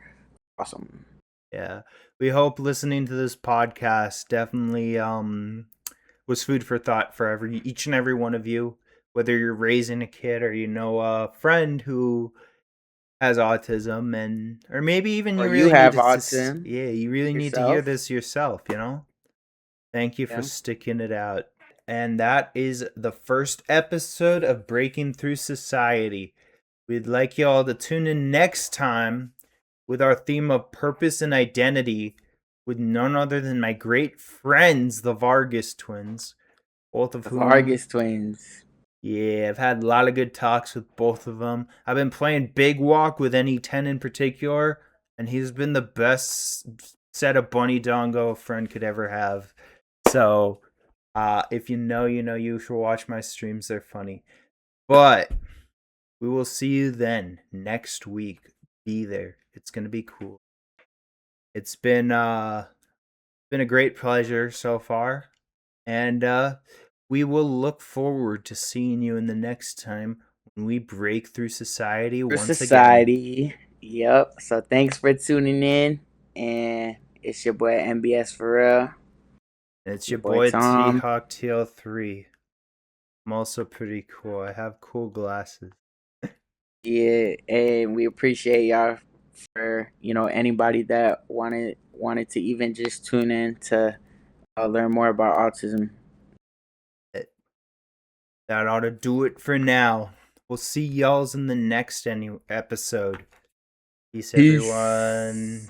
awesome. Yeah. We hope listening to this podcast definitely was food for thought for each and every one of you, whether you're raising a kid or you know a friend who has autism, and or maybe even Or you you really have needed to autism yeah, you really need to hear yourself. this yourself, you know? Thank you for Yeah. sticking it out. And that is the first episode of Breaking Through Society. We'd like y'all to tune in next time with our theme of purpose and identity with none other than my great friends, the Vargas twins, both of The whom, Vargas twins. yeah, I've had a lot of good talks with both of them. I've been playing Big Walk with NE10 in particular, and he's been the best set of bunny dongo a friend could ever have. So, if you know, you know, you should watch my streams. They're funny. But we will see you then next week. Be there. It's gonna be cool. It's been a great pleasure so far, and we will look forward to seeing you in the next time We break through society For once again. society. Yep. So thanks for tuning in. And it's your boy MBS for real. It's Your your boy boy T Tom. Hawk TL3. I'm also pretty cool. I have cool glasses. Yeah, and we appreciate y'all for anybody that wanted to even just tune in to learn more about autism. That ought to do it for now. We'll see y'all's in the next episode. Peace, Peace. everyone.